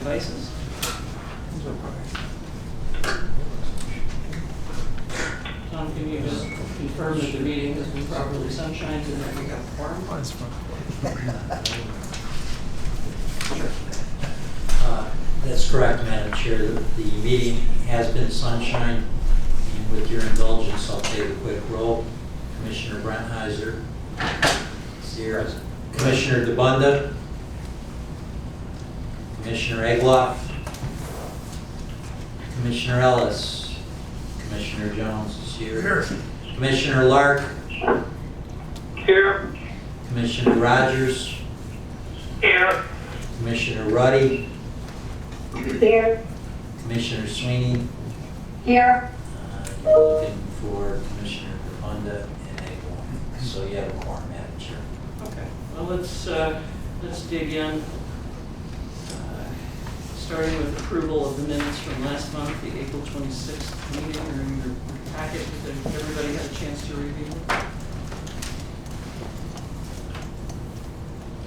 devices. Tom, can you just confirm that the meeting has been properly sunshined and that we have a quorum? That's correct, Madam Chair. The meeting has been sunshined, and with your indulgence, I'll take a quick roll. Commissioner Brenthiser, Sierra, Commissioner DeBunda, Commissioner Egloff, Commissioner Ellis, Commissioner Jones is here. Commissioner Lark. Here. Commissioner Rogers. Here. Commissioner Ruddy. Here. Commissioner Sweeney. Here. You're looking for Commissioner DeBunda and Egloff. So you have a quorum, Madam Chair. Okay. Well, let's dig in. Starting with approval of the minutes from last month, the April 26th meeting, or in your packet. Did everybody have a chance to review it?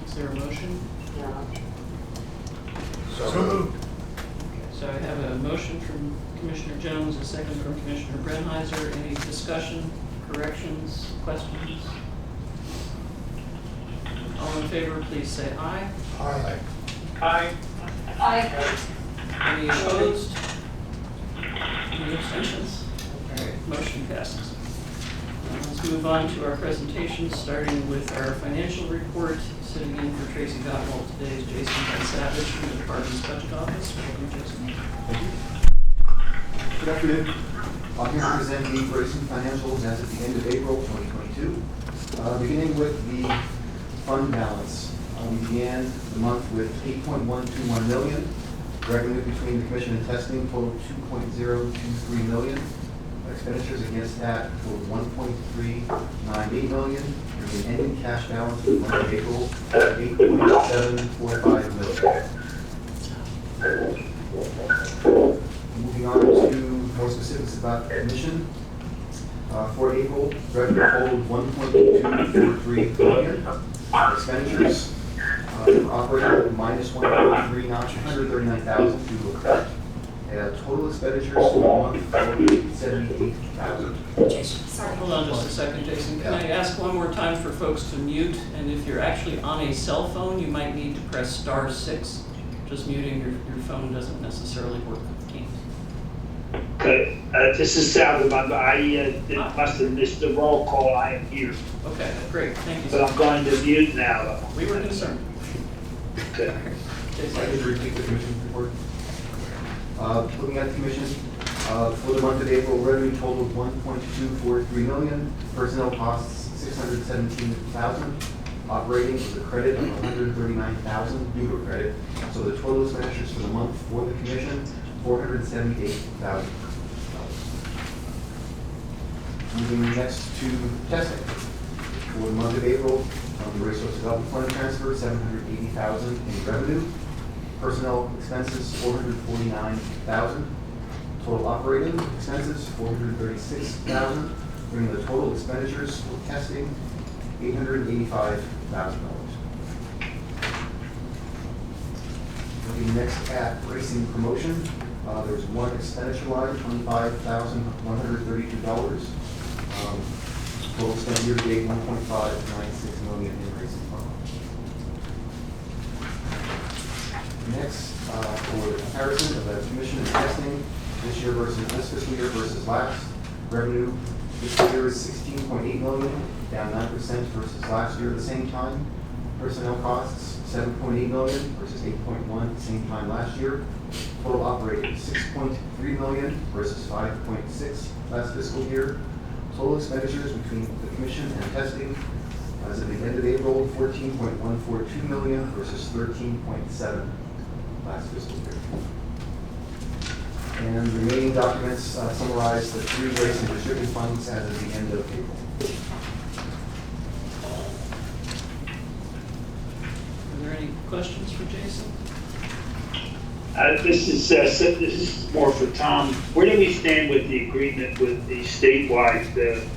Is there a motion? No. So moved. Okay, so I have a motion from Commissioner Jones, a second from Commissioner Brenthiser. Any discussion, corrections, questions? All in favor, please say aye. Aye. Aye. Aye. Any opposed? Any abstentions? All right, motion passes. Let's move on to our presentation, starting with our financial report. Sitting in for Tracy Gottwald today is Jason Van Savage from the Department's Budget Office. Welcome, Jason. Good afternoon. I'm here to present the racing financials as of the end of April 2022. Beginning with the fund balance. We began the month with $8.121 million. Revenue between the commission and testing totaled $2.023 million. Expenditures against that totaled $1.398 million. There's an ending cash balance for the month of April of $8.745 million. Moving on to more specifics about the commission. For April, revenue totaled $1.243 million. Expenditures operating minus $139,000 due to a credit. Total expenditures for the month totaled $78,000. Hold on just a second, Jason. Can I ask one more time for folks to mute? And if you're actually on a cell phone, you might need to press *6. Just muting your phone doesn't necessarily work with Teams. Okay, this is Sal. I must have missed the roll call. I am here. Okay, great. Thank you. But I'm going to mute now, though. We were concerned. Okay. I'd like to repeat the commission report. Looking at the commission, for the month of April, revenue totaled $1.243 million. Personnel costs $617,000. Operating was a credit of $139,000 due to a credit. So the total expenditures for the month for the commission, $478,000. Moving next to testing. For the month of April, the Resource Development Fund transfer $780,000 in revenue. Personnel expenses $449,000. Total operating expenses $436,000, bringing the total expenditures for testing $885,000. Looking next at racing promotion, there's one expenditure line, $25,132. Total spent year to date $1.596 million in racing promotion. Next, for the comparison of the commission and testing this year versus this fiscal year versus last, revenue this year is $16.8 million, down 9% versus last year at the same time. Personnel costs $7.8 million versus $8.1 at the same time last year. Total operating $6.3 million versus $5.6 last fiscal year. Total expenditures between the commission and testing as of the end of April, $14.142 million versus $13.7 last fiscal year. And the remaining documents summarize the three racing distributed funds as of the end of April. Are there any questions for Jason? This is more for Tom. Where do we stand with the agreement with the statewide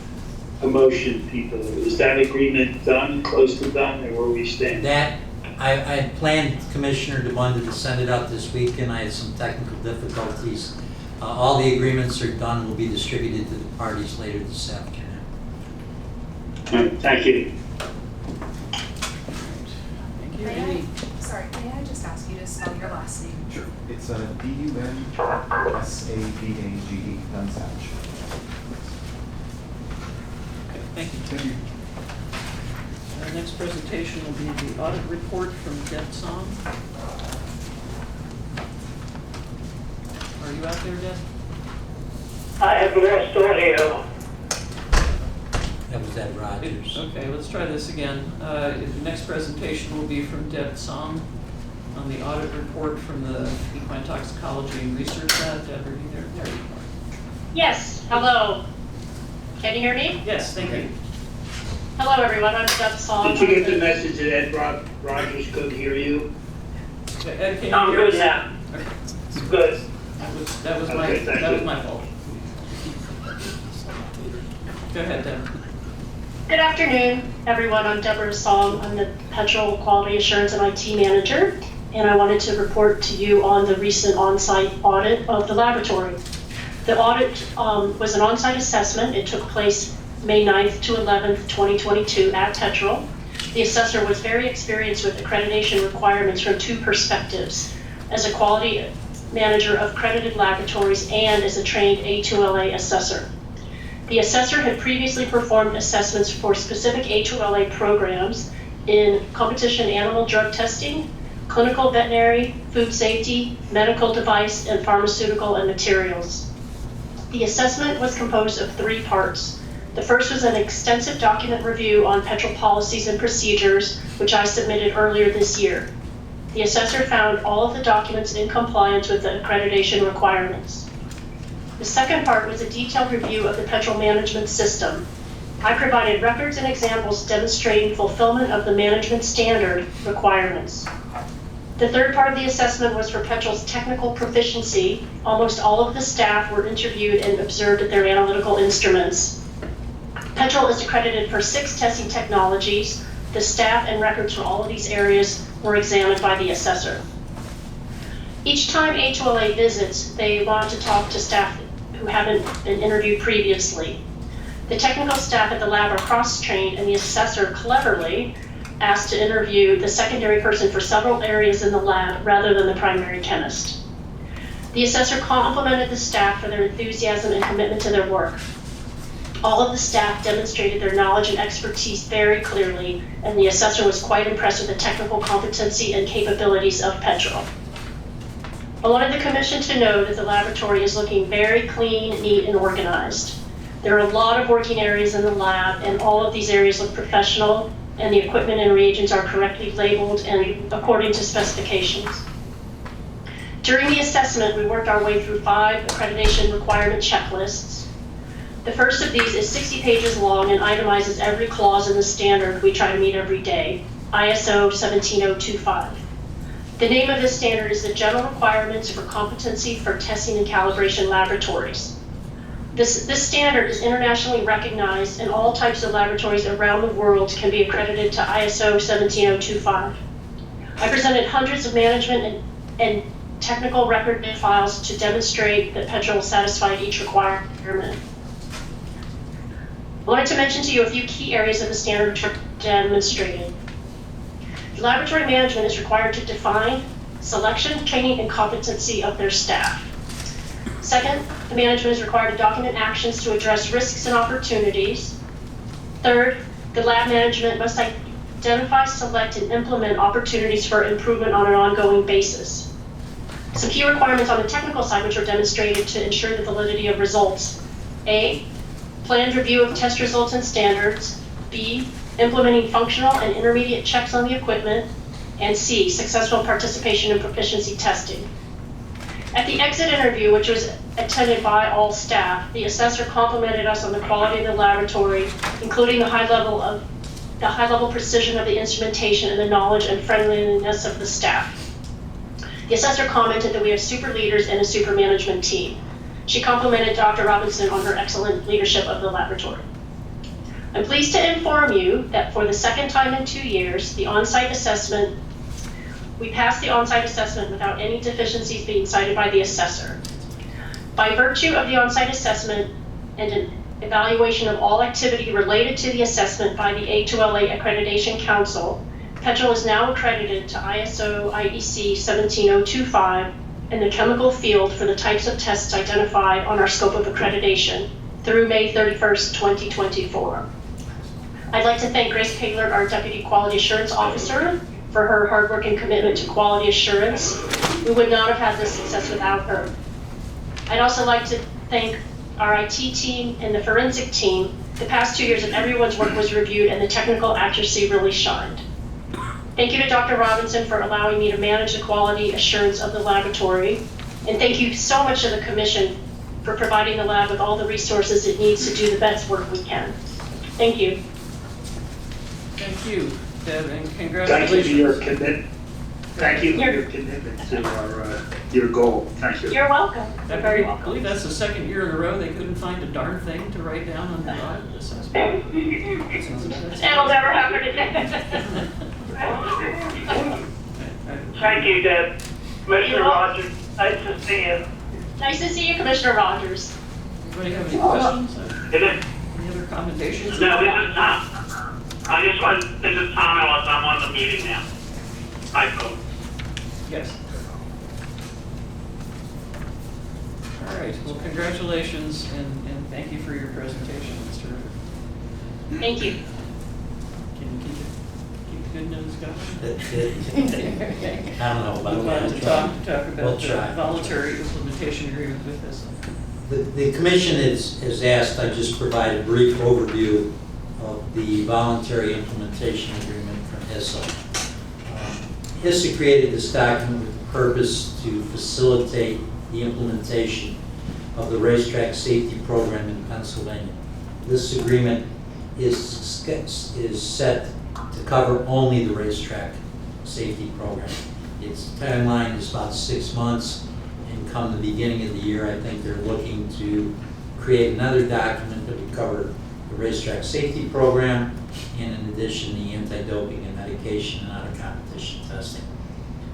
promotion people? Is that agreement done, close to done, or where we stand? That I had planned, Commissioner DeMunda, to send it out this week, and I had some technical difficulties. All the agreements are done, will be distributed to the parties later this afternoon. Thank you. Thank you. May Any? Sorry, may I just ask you to spell your last name? Sure. It's D-U-N-S-A-V-A-G-E, Dunsatch. Okay, thank you. Thank you. Our next presentation will be the audit report from Deb Song. Are you out there, Deb? I have lost audio. That was Ed Rogers. Okay, let's try this again. The next presentation will be from Deb Song on the audit report from the Equine Toxicology and Research Lab. Deb, are you there? There you are. Yes, hello. Can you hear me? Yes, thank you. Hello, everyone. I'm Deb Song. Did you get the message that Ed Rogers couldn't hear you? Ed, can you I'm hear good us? now. Okay. Good. That was my, Okay, thank that was you. my fault. Go ahead, Deb. Good afternoon, everyone. I'm Deborah Song. I'm the PETRL Quality Assurance and IT Manager, and I wanted to report to you on the recent on-site audit of the laboratory. The audit was an on-site assessment. It took place May 9th to 11th, 2022 at PETRL. The assessor was very experienced with accreditation requirements from two perspectives: as a quality manager of accredited laboratories and as a trained A2LA assessor. The assessor had previously performed assessments for specific A2LA programs in competition animal drug testing, clinical veterinary, food safety, medical device, and pharmaceutical and materials. The assessment was composed of 3 parts. The first was an extensive document review on PETRL policies and procedures, which I submitted earlier this year. The assessor found all of the documents in compliance with the accreditation requirements. The second part was a detailed review of the PETRL management system. I provided records and examples demonstrating fulfillment of the management standard requirements. The third part of the assessment was for PETRL's technical proficiency. Almost all of the staff were interviewed and observed at their analytical instruments. PETRL is accredited for 6 testing technologies. The staff and records from all of these areas were examined by the assessor. Each time A2LA visits, they want to talk to staff who haven't been interviewed previously. The technical staff at the lab are cross-trained, and the assessor cleverly asked to interview the secondary person for several areas in the lab rather than the primary chemist. The assessor complimented the staff for their enthusiasm and commitment to their work. All of the staff demonstrated their knowledge and expertise very clearly, and the assessor was quite impressed with the technical competency and capabilities of PETRL. I wanted the Commission to know that the laboratory is looking very clean, neat, and organized. There are a lot of working areas in the lab, and all of these areas look professional, and the equipment and reagents are correctly labeled and according to specifications. During the assessment, we worked our way through 5 accreditation requirement checklists. The first of these is 60 pages long and itemizes every clause in the standard we try to meet every day, ISO 17025. The name of this standard is the General Requirements for Competency for Testing and Calibration Laboratories. This standard is internationally recognized, and all types of laboratories around the world can be accredited to ISO 17025. I presented hundreds of management and technical record files to demonstrate that PETRL satisfied each requirement. I wanted to mention to you a few key areas of the standard demonstrated. Laboratory management is required to define selection, training, and competency of their staff. Second, the management is required to document actions to address risks and opportunities. Third, the lab management must identify, select, and implement opportunities for improvement on an ongoing basis. Some key requirements on the technical side which are demonstrated to ensure the validity of results. A, planned review of test results and standards. B, implementing functional and intermediate checks on the equipment. And C, successful participation in proficiency testing. At the exit interview, which was attended by all staff, the assessor complimented us on the quality of the laboratory, including the high level precision of the instrumentation and the knowledge and friendliness of the staff. The assessor commented that we have super leaders and a super management team. She complimented Dr. Robinson on her excellent leadership of the laboratory. I'm pleased to inform you that for the second time in 2 years, the on-site assessment We passed the on-site assessment without any deficiencies being cited by the assessor. By virtue of the on-site assessment and an evaluation of all activity related to the assessment by the A2LA Accreditation Council, PETRL is now accredited to ISO IEC 17025 in the chemical field for the types of tests identified on our scope of accreditation through May 31st, 2024. I'd like to thank Grace Paylor, our Deputy Quality Assurance Officer, for her hard work and commitment to quality assurance. We would not have had this success without her. I'd also like to thank our IT team and the forensic team. The past 2 years of everyone's work was reviewed and the technical accuracy really shined. Thank you to Dr. Robinson for allowing me to manage the quality assurance of the laboratory. And thank you so much to the Commission for providing the lab with all the resources it needs to do the best work we can. Thank you. Thank you, Deb, and Thank you congratulations. for your commitment. Thank you for your commitment to your goal. Thank you. You're welcome. You're very I welcome. believe that's the second year in a row they couldn't find a darn thing to write down on the audit assessment. It'll never happen again. Thank you, Deb. Commissioner Rogers, nice to see you. Nice to see you, Commissioner Rogers. Anybody have any questions? Is it? Any other commendations? No, this is Tom. This is Tom Ellis, I'm on the meeting now. Hi, folks. Yes. All right, well, congratulations and thank you for your presentation. It's terrific. Thank you. Can you keep the good news going? I don't know about Move on to that. talk about We'll the try. voluntary implementation agreement with HISA. The commission has asked, I just provide a brief overview of the voluntary implementation agreement from HISA. HISA created this document with the purpose to facilitate the implementation of the racetrack safety program in Pennsylvania. This agreement is set to cover only the racetrack safety program. Its timeline is about 6 months, and come the beginning of the year, I think they're looking to create another document that would cover the racetrack safety program, and in addition, the anti-doping and medication and out-of-competition testing.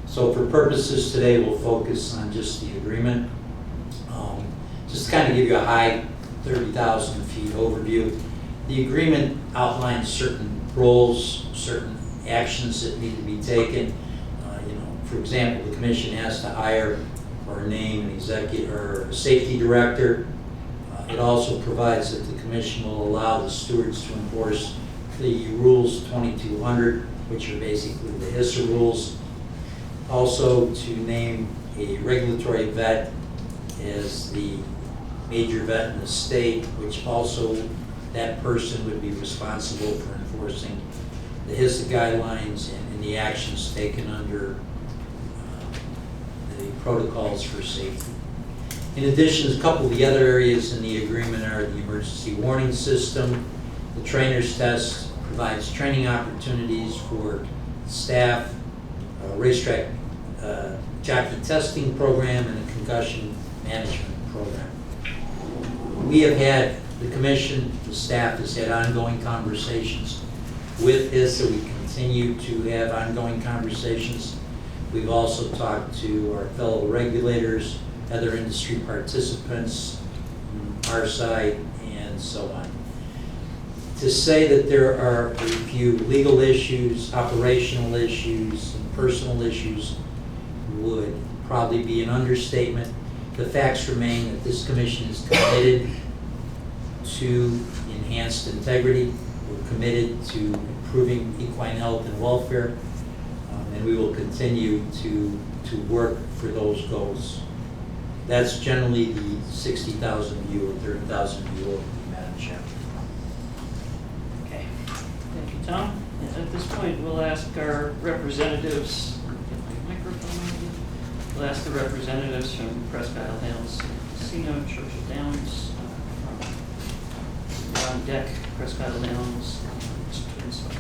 So for purposes today, we'll focus on just the agreement. Just to kind of give you a high 30,000 feet overview. The agreement outlines certain roles, certain actions that need to be taken. For example, the commission has to hire or name an executive or a safety director. It also provides that the commission will allow the stewards to enforce the rules 2200, which are basically the HISA rules. Also to name a regulatory vet as the major vet in the state, which also that person would be responsible for enforcing the HISA guidelines and the actions taken under the protocols for safety. In addition, a couple of the other areas in the agreement are the emergency warning system. The trainer's test provides training opportunities for staff, racetrack jockey testing program, and a concussion management program. We have had, the commission, the staff has had ongoing conversations with HISA. We continue to have ongoing conversations. We've also talked to our fellow regulators, other industry participants, our side, and so on. To say that there are a few legal issues, operational issues, and personal issues would probably be an understatement. The facts remain that this commission is committed to enhanced integrity. We're committed to improving equine health and welfare, and we will continue to work for those goals. That's generally the 60,000 view or 30,000 view of the Madam Chair. Okay, thank you, Tom. At this point, we'll ask our representatives, get my microphone on. We'll ask the representatives from Presque Isle Hills Casino, Churchill Downs, from on deck, Presque Isle Downs, Twinspires.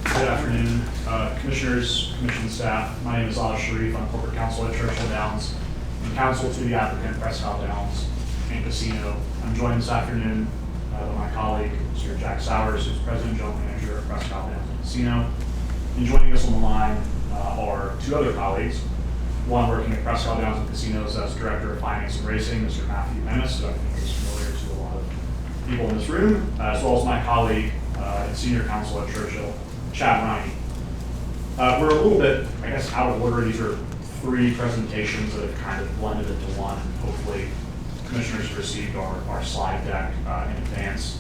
Good afternoon, commissioners, commission staff. My name is Al Sharif. I'm corporate counsel at Churchill Downs and counsel to the applicant Presque Isle Downs and Casino. I'm joined this afternoon by my colleague, Mr. Jack Sowers, who's president and general manager at Presque Isle Downs Casino. And joining us on the line are two other colleagues. One working at Presque Isle Downs Casinos as Director of Finance and Racing, Mr. Matthew Menace, who I think is familiar to a lot of people in this room, as well as my colleague and Senior Counsel at Churchill, Chad Riney. We're a little bit, I guess, out of order. These are three presentations that have kind of blended into one. Hopefully, commissioners received our slide deck in advance.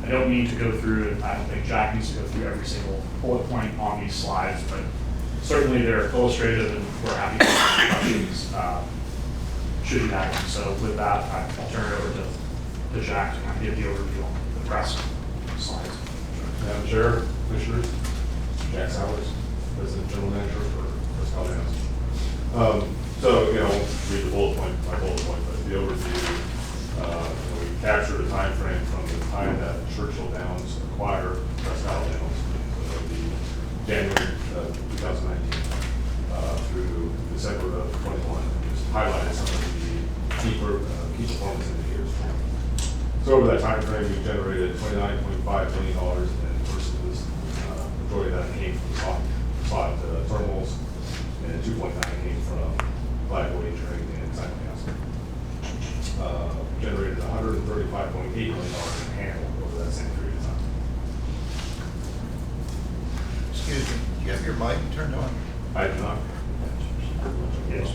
I don't need to go through, and I don't think Jack needs to go through every single bullet point on these slides, but certainly they're illustrative, and we're happy to answer questions should you have them. So with that, I'll turn it over to Jack to kind of give the overview on the press slides. Madam Chair, Commissioners, Jack Sowers, President General Manager for Presque Isle Downs. So, I won't read the bullet point by bullet point, but the overview, we captured a time frame from the time that Churchill Downs acquired Presque Isle Downs, the January 2019 through December of 21. Just highlighted some of the key performance indicators. So over that time frame, we generated $29.5 million in purchases. Majority of that came from spot terminals, and 2.9 came from live wagering and simulcast. Generated $135.8 million in handle over that same period of time. Excuse me, you have your mic turned on? I do not. Yes.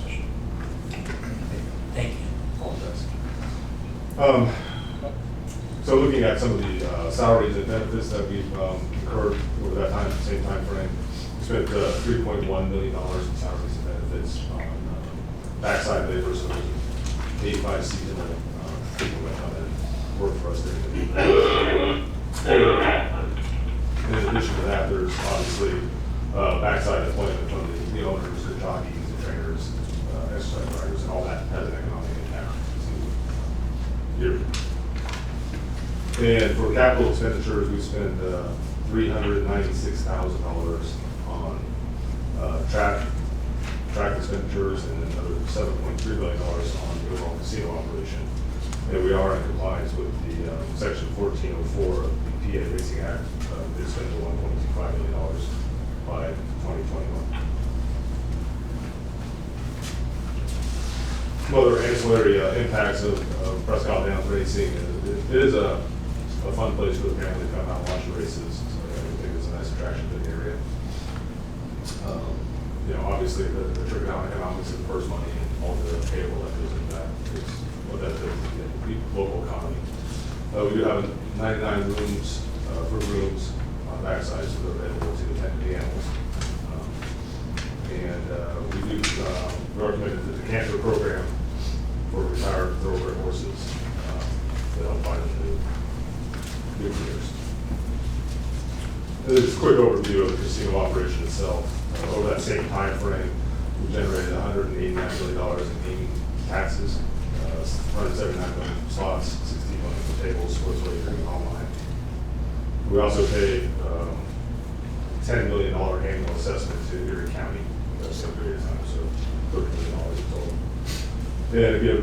Thank you. Apologize. So looking at some of the salaries and benefits that we've incurred over that same time frame, we spent $3.1 million in salaries and benefits on backside labor, so 85 seasonal people that come and work for us during the week. In addition to that, there's obviously backside employment from the owners, the jockeys, the trainers, exercise riders, and all that has an economic impact to year. And for capital expenditures, we spend $396,000 on track expenditures and another $7.3 million on the overall casino operation. And we are in compliance with the Section 1404 of the PA Racing Act. They spend $1.25 million by 2021. Some other ancillary impacts of Presque Isle Downs Racing. It is a fun place for the family to come out and watch the races. So I think it's a nice attraction to the area. Obviously the trickle down economics of purse money and all the payable that goes into that is what that does to the local economy. We do have 99 rooms on the backside, so they're available to attend to the animals. We are committed to the cancer program for retired thoroughbred horses to help find new careers. This is a quick overview of the casino operation itself. Over that same time frame, we generated $189 million in gaming taxes, 179 million slots, 16 million for tables, sports wagering, online. We also paid $10 million annual assessment to Erie County for that same period of time, so $30 million in total. And again,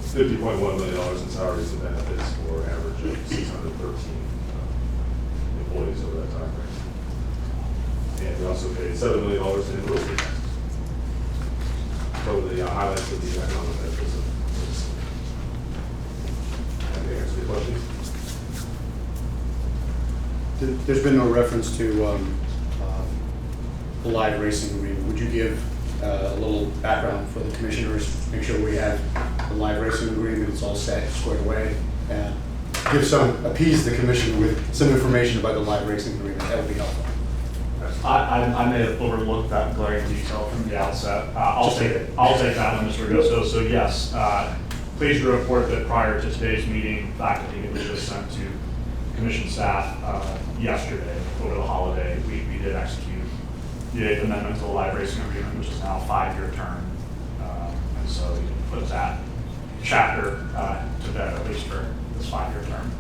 $50.1 million in salaries and benefits for an average of 613 employees over that time frame. And we also paid $7 million in real estate taxes. So the highlights of the economic benefits of this. Can I answer your questions? There's been no reference to the live racing agreement. Would you give a little background for the commissioners? Make sure we have the live racing agreement, it's all set, squared away, and appease the commission with some information about the live racing agreement. That would be helpful. I may have overlooked that glaring detail from the outset. I'll take that one, Mr. Augusto. So yes, pleased to report that prior to today's meeting, in fact, I think it was just sent to commission staff yesterday over the holiday. We did execute the 8th amendment to the live racing agreement, which is now a 5-year term. And so we can put that chapter to bed, at least for this 5-year term.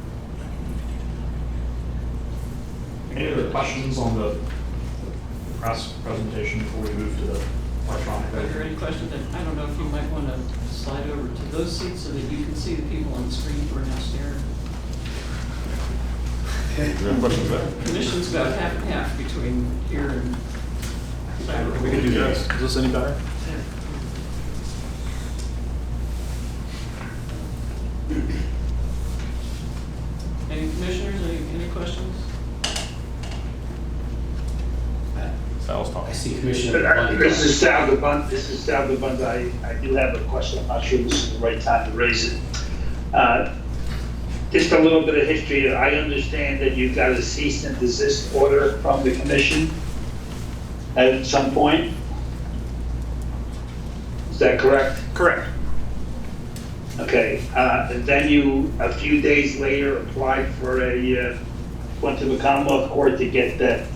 Any other questions on the press presentation before we move to the electronic? Are there any questions? I don't know if you might want to slide over to those seats so that you can see the people on the screen who are now staring. You have questions there? Commission's about half and half between here and cyber. We can do this. Is this any better? Any commissioners, any questions? Sal's talking. I see Commissioner Bundy. This is Sal DeBunt. I do have a question. I'm not sure this is the right time to raise it. Just a little bit of history. I understand that you got a cease and desist order from the commission at some point. Is that correct? Correct. Okay, and then you, a few days later, applied for went to the Commonwealth Court to get that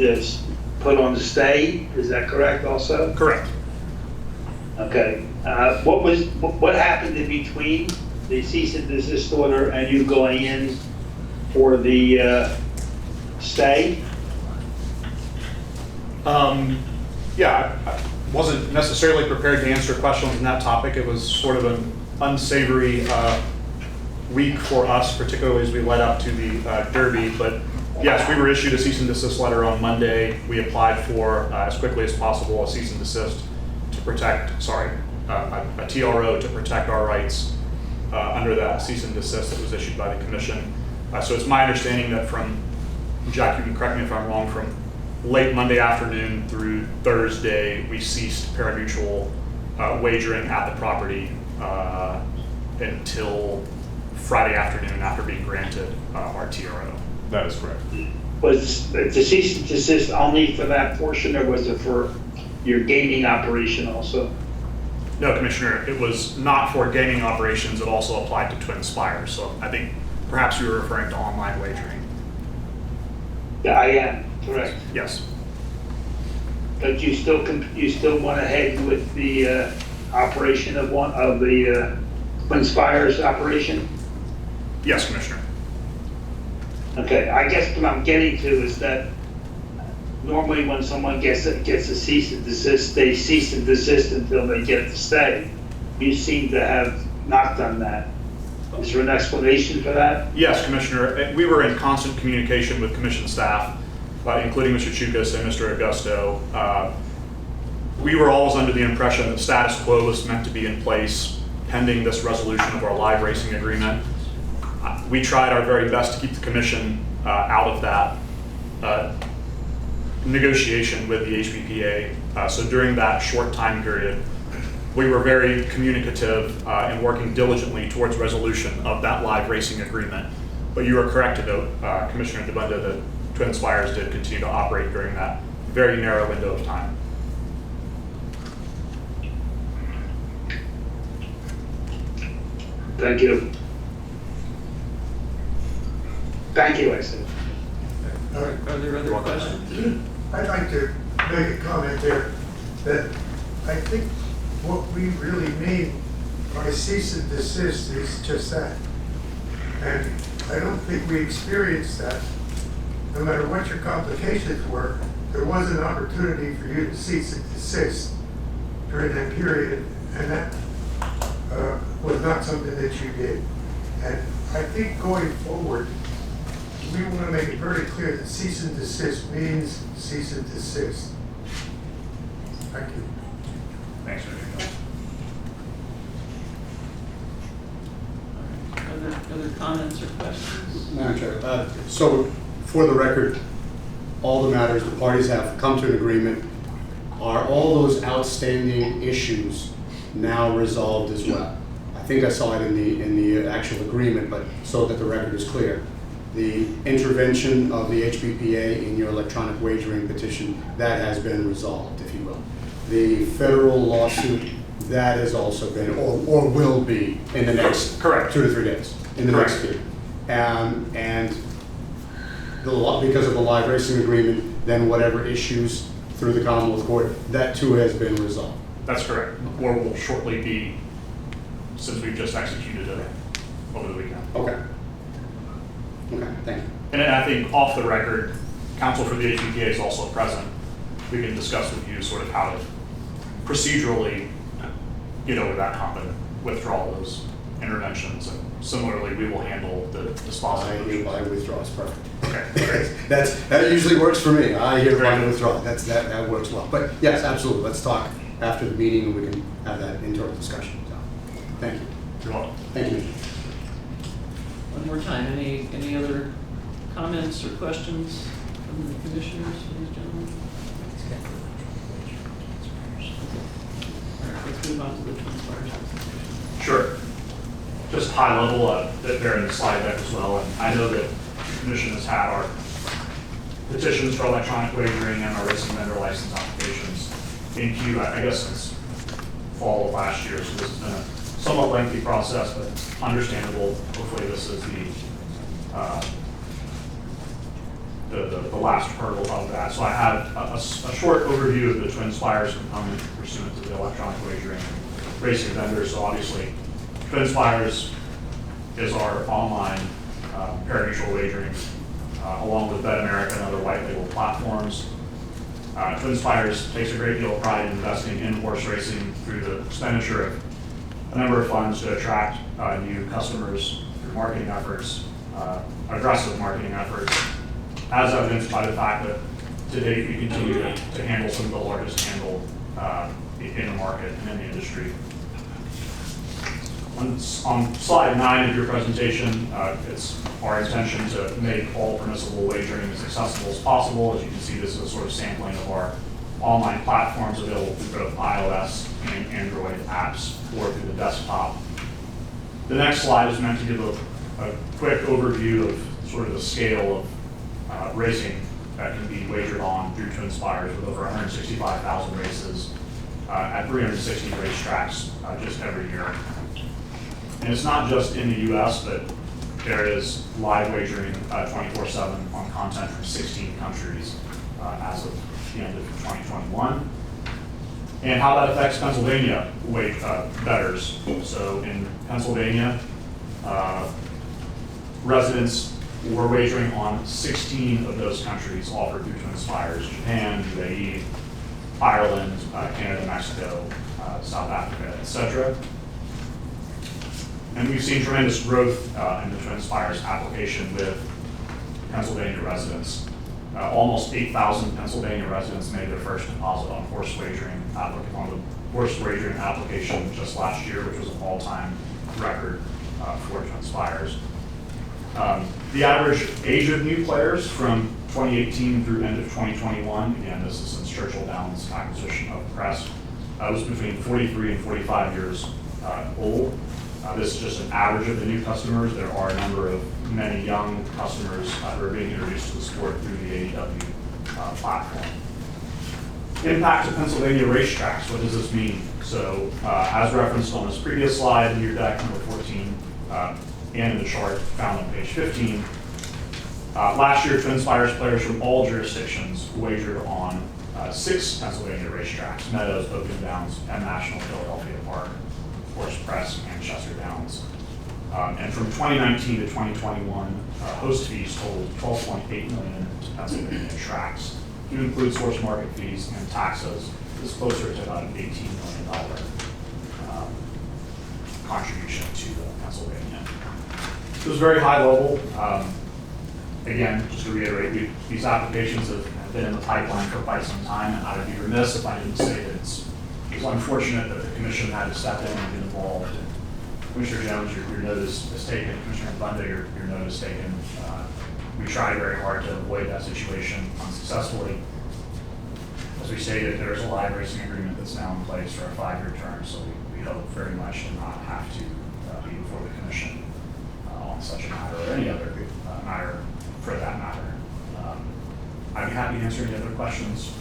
put on the stay. Is that correct also? Correct. Okay, what happened in between the cease and desist order and you going in for the stay? Yeah, I wasn't necessarily prepared to answer questions on that topic. It was sort of an unsavory week for us, particularly as we led up to the Derby. But yes, we were issued a cease and desist letter on Monday. We applied for, as quickly as possible, a cease and desist to protect, a TRO to protect our rights under that cease and desist that was issued by the commission. So it's my understanding that from, Jack, you can correct me if I'm wrong, from late Monday afternoon through Thursday, we ceased pari-mutuel wagering at the property until Friday afternoon after being granted our TRO. That is correct. Was the cease and desist only for that portion, or was it for your gaming operation also? No, Commissioner, it was not for gaming operations. It also applied to Twinspires. So I think perhaps you were referring to online wagering. Yeah, I am, correct. Yes. But you still went ahead with the operation of the Twinspires operation? Yes, Commissioner. Okay, I guess what I'm getting to is that normally when someone gets a cease and desist, they cease and desist until they get to stay. You seem to have not done that. Is there an explanation for that? Yes, Commissioner. We were in constant communication with Commission staff, including Mr. Chukos and Mr. Augusto. We were always under the impression that status quo was meant to be in place pending this resolution of our live racing agreement. We tried our very best to keep the Commission out of that negotiation with the HBPA. So during that short time period, we were very communicative and working diligently towards resolution of that live racing agreement. But you are correct to note, Commissioner DeBunda, that Twinspires did continue to operate during that very narrow window of time. Thank you. Thank you, I said. Are there other questions? I'd like to make a comment there that I think what we really mean by cease and desist is just that. And I don't think we experienced that. No matter what your complications were, there was an opportunity for you to cease and desist during that period, and that was not something that you did. And I think going forward, we want to make it very clear that cease and desist means cease and desist. Thank you. Thanks, Commissioner. Other comments or questions? Madam Chair, so for the record, all the matters the parties have come to an agreement. Are all those outstanding issues now resolved as well? I think I saw it in the actual agreement, but so that the record is clear. The intervention of the HBPA in your electronic wagering petition, that has been resolved, if you will. The federal lawsuit, that has also been, or will be in the next Correct. 2 to 3 days, in the Correct. next year. And because of the live racing agreement, then whatever issues through the Commonwealth Court, that too has been resolved. That's correct. Or will shortly be, since we've just executed it over the weekend. Okay. Okay, thank you. And then I think off the record, counsel for the HBPA is also present. We can discuss with you sort of how to procedurally get over that hump and withdraw those interventions and similarly, we will handle the dispositive. I hereby withdraw, it's perfect. Okay. That usually works for me. I hereby Very good. withdraw. That works well. But yes, absolutely. Let's talk after the meeting and we can have that internal discussion. So, thank you. You're welcome. Thank you. One more time, any other comments or questions from the commissioners, ladies and gentlemen? All right, let's move on to the Twinspires. Sure. Just high level, they're in the slide deck as well, and I know that the commission has had our petitions for electronic wagering and our racing vendor license applications in queue, I guess since fall of last year, so this has been a somewhat lengthy process, but understandable. Hopefully this is the last hurdle of that. So I have a short overview of the Twinspires component pursuant to the electronic wagering and racing vendors. So obviously, Twinspires is our online pari-mutuel wagering, along with Bet America and other white label platforms. Twinspires takes a great deal of pride in investing in horse racing through the expenditure of a number of funds to attract new customers through marketing efforts, aggressive marketing efforts, as evidenced by the fact that to date we continue to handle some of the largest handle in the market and in the industry. On slide 9 of your presentation, it's our intention to make all permissible wagering as accessible as possible. As you can see, this is a sort of sampling of our online platforms available through both iOS and Android apps or through the desktop. The next slide is meant to give a quick overview of sort of the scale of racing that can be wagered on through Twinspires with over 165,000 races at 360 racetracks just every year. And it's not just in the US, but there is live wagering 24/7 on content from 16 countries as of the end of 2021. And how that affects Pennsylvania bettors. So in Pennsylvania, residents were wagering on 16 of those countries offered through Twinspires: Japan, UAE, Ireland, Canada, Mexico, South Africa, etc. And we've seen tremendous growth in the Twinspires application with Pennsylvania residents. Almost 8,000 Pennsylvania residents made their first deposit on horse wagering application just last year, which was an all-time record for Twinspires. The average age of new players from 2018 through end of 2021, again, this is since Churchill Downs' acquisition of the press, was between 43 and 45 years old. This is just an average of the new customers. There are a number of many young customers who are being introduced to the sport through the AEW platform. Impact of Pennsylvania racetracks, what does this mean? So as referenced on this previous slide, in your deck number 14, and in the chart found on page 15, last year Twinspires players from all jurisdictions wagered on 6 Pennsylvania racetracks: Meadows, Oaken Downs, Penn National, Philadelphia Park, Horse Press, and Chester Downs. And from 2019 to 2021, host fees totaled $12.8 million to Pennsylvania tracks. To include source market fees and taxes, is closer to about an $18 million contribution to Pennsylvania. So it was very high level. Again, just to reiterate, these applications have been in the pipeline for quite some time, and I would be remiss if I didn't say that it's unfortunate that the commission had to step in and get involved. Commissioner Jones, your notice is taken. Commissioner Bunda, your notice is taken. We tried very hard to avoid that situation unsuccessfully. As we stated, there's a live racing agreement that's now in place for a 5-year term, so we hope very much to not have to be before the commission on such a matter or any other matter for that matter. I'd be happy to answer any other questions.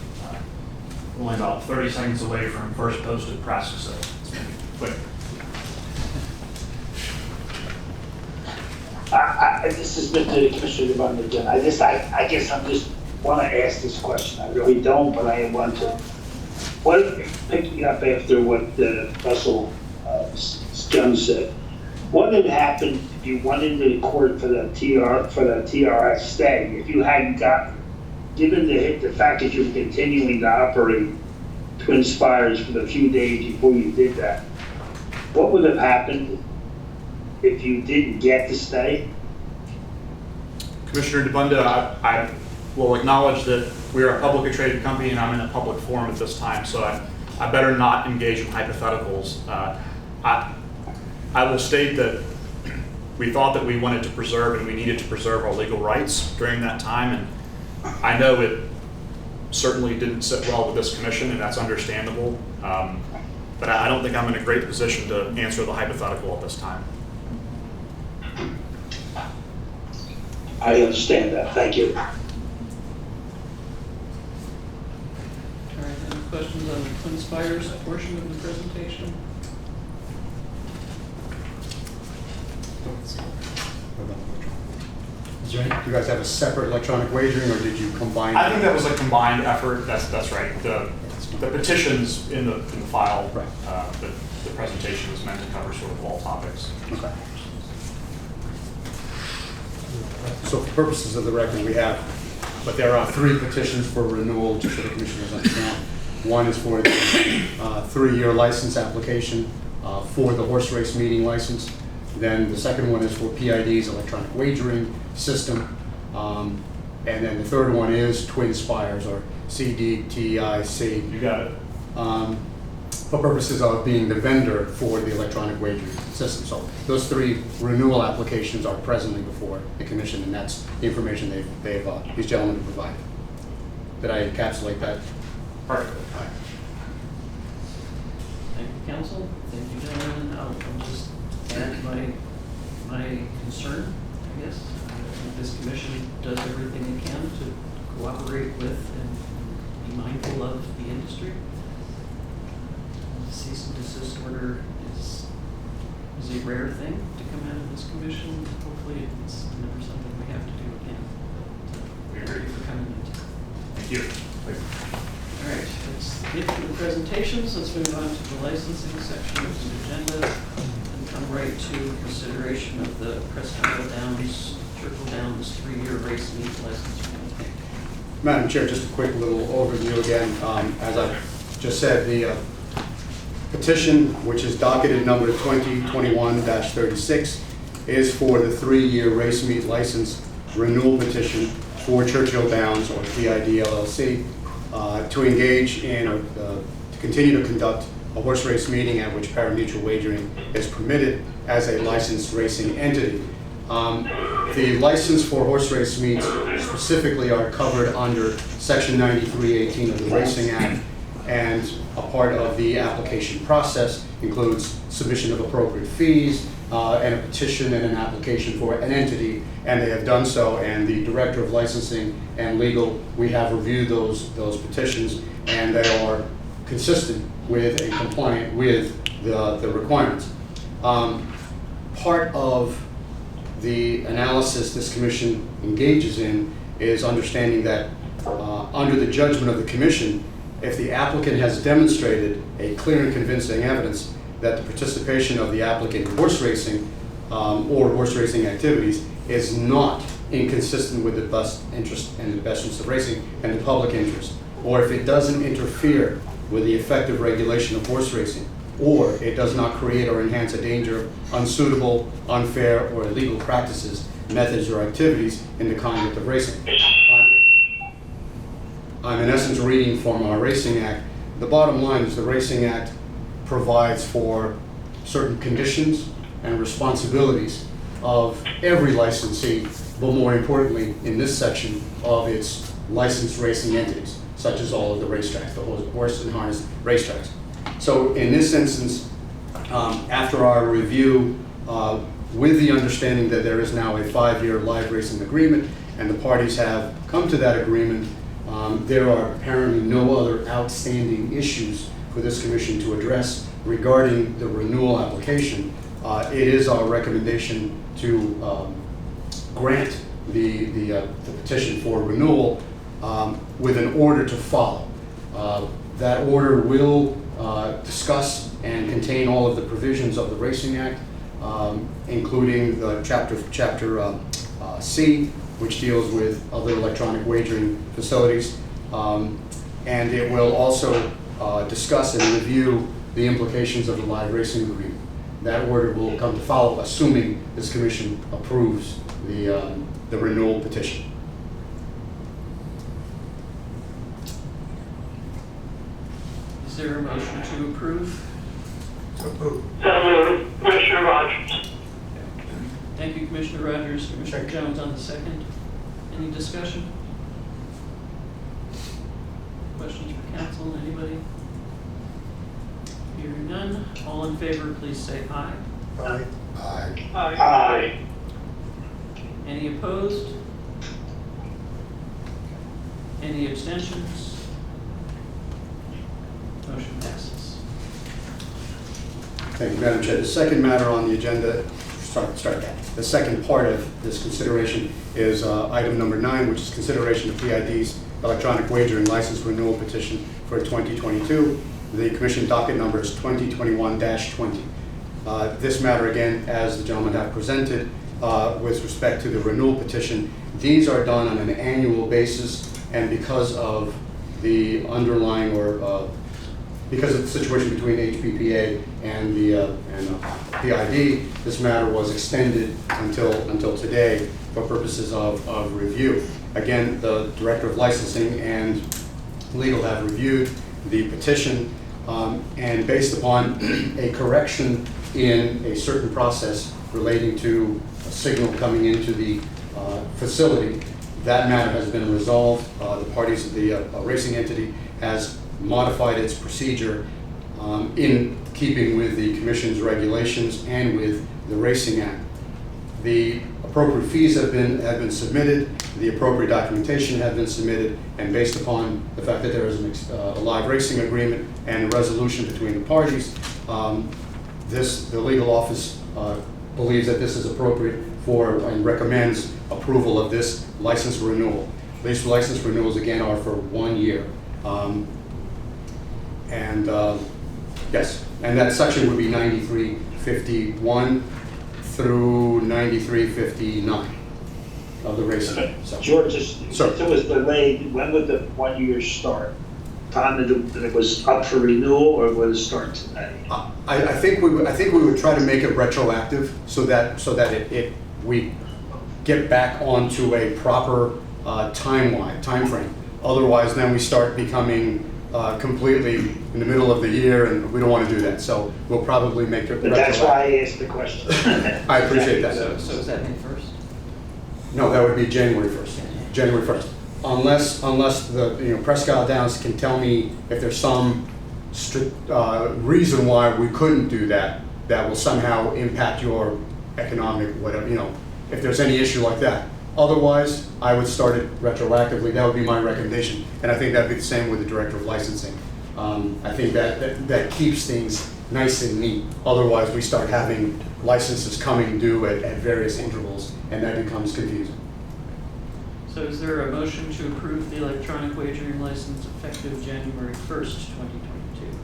We're only about 30 seconds away from first posted press, so it's been quick. This is Mr. Commissioner Bunda again. I guess I just want to ask this question. I really don't, but I want to. What, picking up after what Russell Jones said, what would happen if you went into the court for the TRS stay if you hadn't given the fact that you're continuing to operate Twinspires for the few days before you did that? What would have happened if you didn't get to stay? Commissioner DeBunda, I will acknowledge that we are a publicly traded company and I'm in a public forum at this time, so I better not engage in hypotheticals. I will state that we thought that we wanted to preserve and we needed to preserve our legal rights during that time, and I know it certainly didn't sit well with this commission, and that's understandable, but I don't think I'm in a great position to answer the hypothetical at this time. I understand that, thank you. All right, any questions on the Twinspires portion of the presentation? Is there any? Do you guys have a separate electronic wagering, or did you combine? I think that was a combined effort. That's right. The petitions in the file. Right. The presentation was meant to cover sort of all topics. Okay. So for purposes of the record, we have, but there are 3 petitions for renewal, just so the commissioners understand. One is for the 3-year license application for the horse race meeting license. Then the second one is for PID's electronic wagering system. And then the third one is Twinspires, or CDTIC. You got it. For purposes of being the vendor for the electronic wagering system. So those 3 renewal applications are presently before the commission, and that's the information these gentlemen have provided. Did I encapsulate that? Perfect. All right. Thank you, counsel. Thank you, gentlemen. I'll just add my concern, I guess. I think this commission does everything it can to cooperate with and be mindful of the industry. Cease and desist order is a rare thing to come out of this commission. Hopefully it's never something we have to do again. Thank you for coming in. Thank you. All right, that's it for the presentations. Let's move on to the licensing section of the agenda and come right to consideration of the Preston Downs, Churchill Downs 3-year race meet license. Madam Chair, just a quick little overview again. As I just said, the petition, which is docketed number 2021-36, is for the 3-year race meet license renewal petition for Churchill Downs, or PID LLC, to engage in to continue to conduct a horse race meeting at which pari-mutuel wagering is permitted as a licensed racing entity. The license for horse race meets specifically are covered under Section 9318 of the Racing Act, and a part of the application process includes submission of appropriate fees, and a petition and an application for an entity, and they have done so, and the Director of Licensing and Legal, we have reviewed those petitions, and they are consistent with and compliant with the requirements. Part of the analysis this commission engages in is understanding that under the judgment of the commission, if the applicant has demonstrated a clear and convincing evidence that the participation of the applicant in horse racing or horse racing activities is not inconsistent with the best interest and the best interest of racing and the public interest, or if it doesn't interfere with the effective regulation of horse racing, or it does not create or enhance a danger of unsuitable, unfair, or illegal practices, methods, or activities in the conduct of racing. I'm in essence reading from our Racing Act. The bottom line is the Racing Act provides for certain conditions and responsibilities of every licensee, but more importantly in this section of its licensed racing entities, such as all of the racetracks, the horse and harness racetracks. So in this instance, after our review, with the understanding that there is now a 5-year live racing agreement and the parties have come to that agreement, there are apparently no other outstanding issues for this commission to address regarding the renewal application. It is our recommendation to grant the petition for renewal with an order to follow. That order will discuss and contain all of the provisions of the Racing Act, including the Chapter C, which deals with other electronic wagering facilities, and it will also discuss and review the implications of the live racing agreement. that order will come to follow, assuming this commission approves the renewal petition. Is there a motion to approve? So moved. So moved, Commissioner Rogers. Thank you, Commissioner Rogers. Commissioner Jones on the second. Any discussion? Questions for council, anybody? Hearing none, all in favor, please say aye. Aye. Aye. Aye. Any opposed? Any abstentions? Motion passes. Thank you, Madam Chair. The second matter on the agenda, start that. The second part of this consideration is item number 9, which is consideration of PID's electronic wagering license renewal petition for 2022. The commission docket number is 2021-20. This matter, again, as the gentlemen have presented, with respect to the renewal petition, these are done on an annual basis, and because of the underlying because of the situation between HPPA and PID, this matter was extended until today for purposes of review. Again, the Director of Licensing and Legal have reviewed the petition, and based upon a correction in a certain process relating to a signal coming into the facility, that matter has been resolved. The parties of the racing entity has modified its procedure in keeping with the Commission's regulations and with the Racing Act. The appropriate fees have been submitted, the appropriate documentation has been submitted, and based upon the fact that there is a live racing agreement and a resolution between the parties, the legal office believes that this is appropriate for and recommends approval of this license renewal. These license renewals, again, are for 1 year. Yes, and that section would be 9351 through 9359 of the racing. George, Sir. if it was delayed, when would the 1 year start? Time that it was up for renewal, or would it start today? I think we would try to make it retroactive so that we get back onto a proper time frame. Otherwise, then we start becoming completely in the middle of the year, and we don't want to do that. So we'll probably make it But retroactive. that's why I asked the question. I appreciate that. So is that May 1st? No, that would be January 1st. January 1st. Unless the Prescott Downs can tell me if there's some reason why we couldn't do that will somehow impact your economic whatever, if there's any issue like that. Otherwise, I would start it retroactively. That would be my recommendation. And I think that'd be the same with the Director of Licensing. I think that keeps things nice and neat. Otherwise, we start having licenses coming due at various intervals, and that becomes confusing. So is there a motion to approve the electronic wagering license effective January 1st, 2022?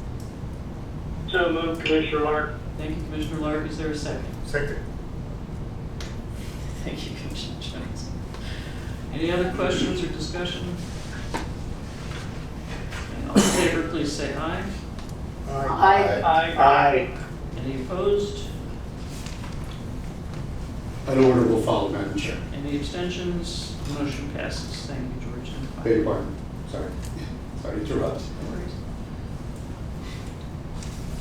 So moved, Commissioner Lark. Thank you, Commissioner Lark. Is there a second? Second. Thank you, Commissioner Jones. Any other questions or discussion? Okay, all in favor, please say aye. Aye. Aye. Any opposed? An order will follow, Madam Chair. Any abstentions? Motion passes. Thank you, George. Beg your pardon. Sorry to interrupt. No worries.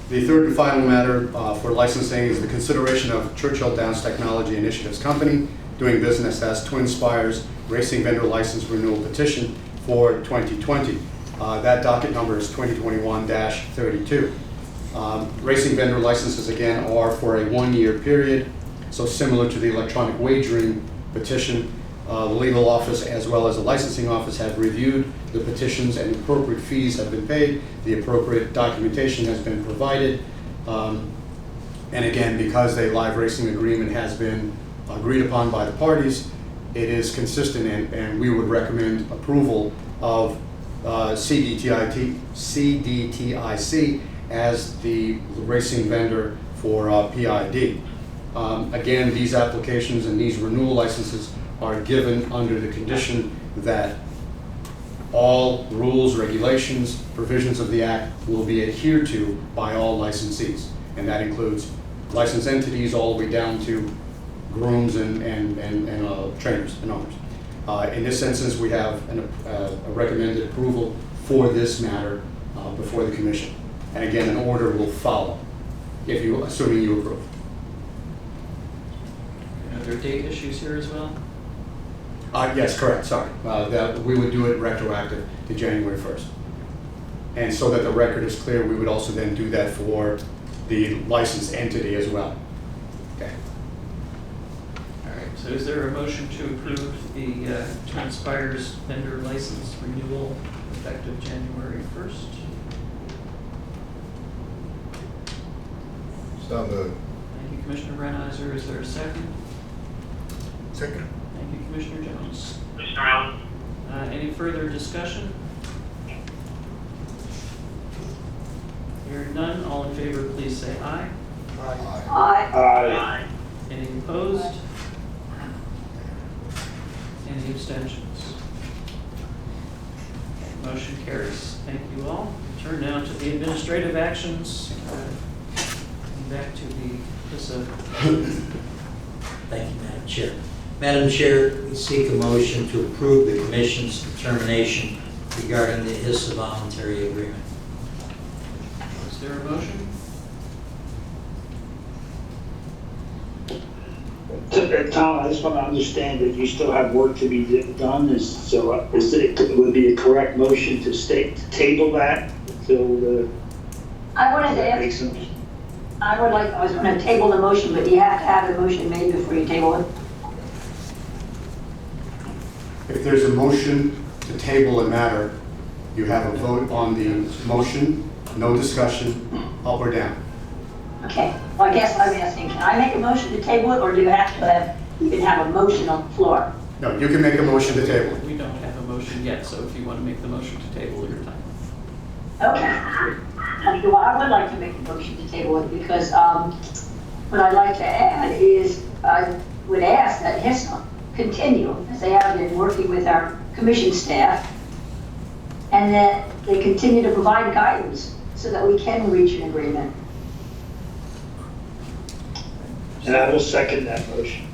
The third and final matter for licensing is the consideration of Churchill Downs Technology Initiatives Company doing business as Twinspires Racing Vendor License Renewal Petition for 2020. That docket number is 2021-32. Racing vendor licenses, again, are for a 1 year period, so similar to the electronic wagering petition. The legal office as well as the licensing office have reviewed the petitions, and appropriate fees have been paid. The appropriate documentation has been provided. And again, because a live racing agreement has been agreed upon by the parties, it is consistent, and we would recommend approval of CDTIC as the racing vendor for PID. Again, these applications and these renewal licenses are given under the condition that all rules, regulations, provisions of the Act will be adhered to by all licensees. And that includes licensed entities all the way down to grooms and trainers and owners. In this instance, we have a recommended approval for this matter before the commission. And again, an order will follow, assuming you approve. Are there date issues here as well? Yes, correct, sorry. That we would do it retroactive to January 1st. And so that the record is clear, we would also then do that for the licensed entity as well. Okay. All right, so is there a motion to approve the Twinspires vendor license renewal effective January 1st? So moved. Thank you, Commissioner Brenizer. Is there a second? Second. Thank you, Commissioner Jones. Commissioner Allen? Any further discussion? Hearing none, all in favor, please say aye. Aye. Any opposed? Any abstentions? Okay, motion carries. Thank you all. Turn now to the administrative actions. Back to the HISA. Thank you, Madam Chair. Madam Chair, we seek a motion to approve the Commission's determination regarding the HISA voluntary agreement. Is there a motion? Tom, I just want to understand that you still have work to be done. It would be a correct motion to table that until the. I wanted to ask, I was going to table the motion, but you have to have the motion made before you table it. If there's a motion to table a matter, you have a vote on the motion, no discussion, up or down. Okay, well, I guess I'm asking, can I make a motion to table it, or do you have to have, you can have a motion on the floor? No, you can make a motion to table. We don't have a motion yet, so if you want to make the motion to table your time. Okay. Well, I would like to make a motion to table it, because what I'd like to add is, I would ask that HISA continue, as they have been working with our commission staff, and that they continue to provide guidance so that we can reach an agreement. And I will second that motion.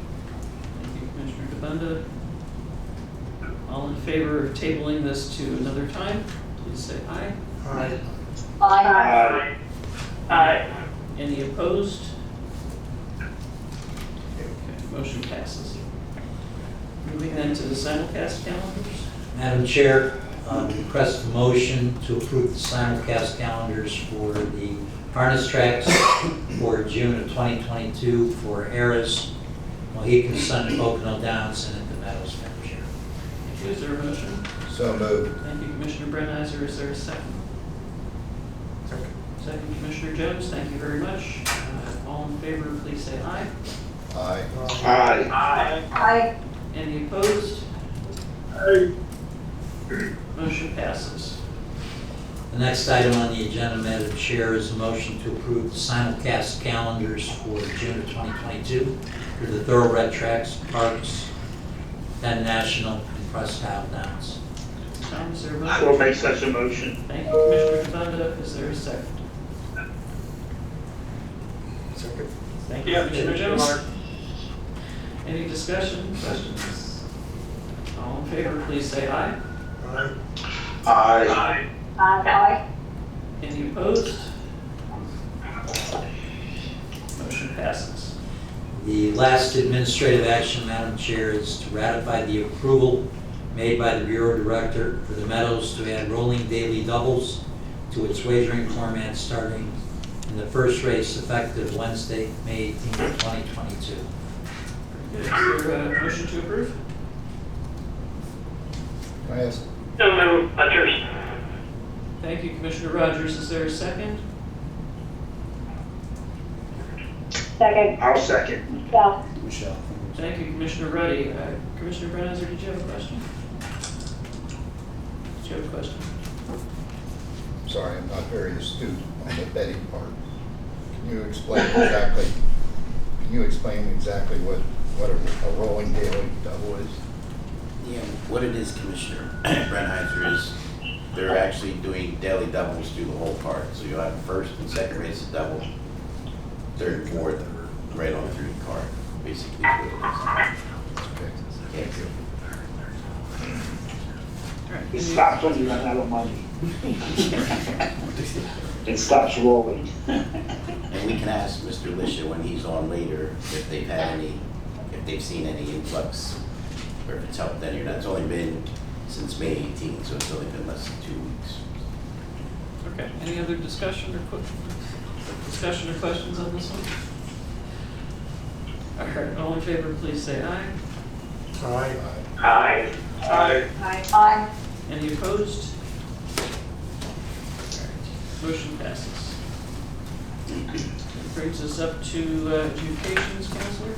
Thank you, Commissioner DeBunda. All in favor of tabling this to another time, please say aye. Aye. Aye. Aye. Any opposed? Okay, motion passes. Moving then to the simulcast calendars. Madam Chair, request a motion to approve the simulcast calendars for the harness tracks for June of 2022 for Harris, Mohegan Sun, Pocono Downs, and at the Meadows, Madam Chair. Thank you. Is there a motion? So moved. Thank you, Commissioner Brenizer. Is there a second? Second. Second, Commissioner Jones. Thank you very much. All in favor, please say aye. Aye. Aye. Aye. Any opposed? Motion passes. The next item on the agenda, Madam Chair, is a motion to approve the simulcast calendars for June of 2022 for the Thoroughbred tracks, parks, Penn National, and Presque Isle Downs. Tom, is there a I motion? will make such a motion. Thank you, Commissioner DeBunda. Is there a second? Second. Thank you, Commissioner Jones. Any discussion, questions? All in favor, please say aye. Aye. Aye. Aye. Any opposed? Motion passes. The last administrative action, Madam Chair, is to ratify the approval made by the Bureau Director for the Meadows to add rolling daily doubles to its wagering format starting in the first race effective Wednesday, May 18, 2022. Is there a motion to approve? Can I ask, So moved, Rogers. Thank you, Commissioner Rogers. Is there a second? Second. I'll second. Michelle. Michelle. Thank you, Commissioner Ruddy. Commissioner Brenizer, did you have a question? Did you have a question? sorry, I'm not very astute on the betting part. Can you explain exactly what a rolling daily double is? Yeah, what it is, Commissioner Brenizer, is they're actually doing daily doubles through the whole card. So you'll have the first and second race of double. third and fourth, right on through the car, basically. Is what Okay, it is. thank you. All right. It stops when you run out of money. It stops rolling. And we can ask Mr. Lisha when he's on later if they've had any, if they've seen any influx, or if it's helped any or not. It's only been since May 18th, so it's only been less than 2 weeks. Okay, any other discussion or questions on this one? All right, all in favor, please say aye. Aye. Aye. Aye. Aye. Any opposed? All right, motion passes. Brings us up to adjudications, Counselor.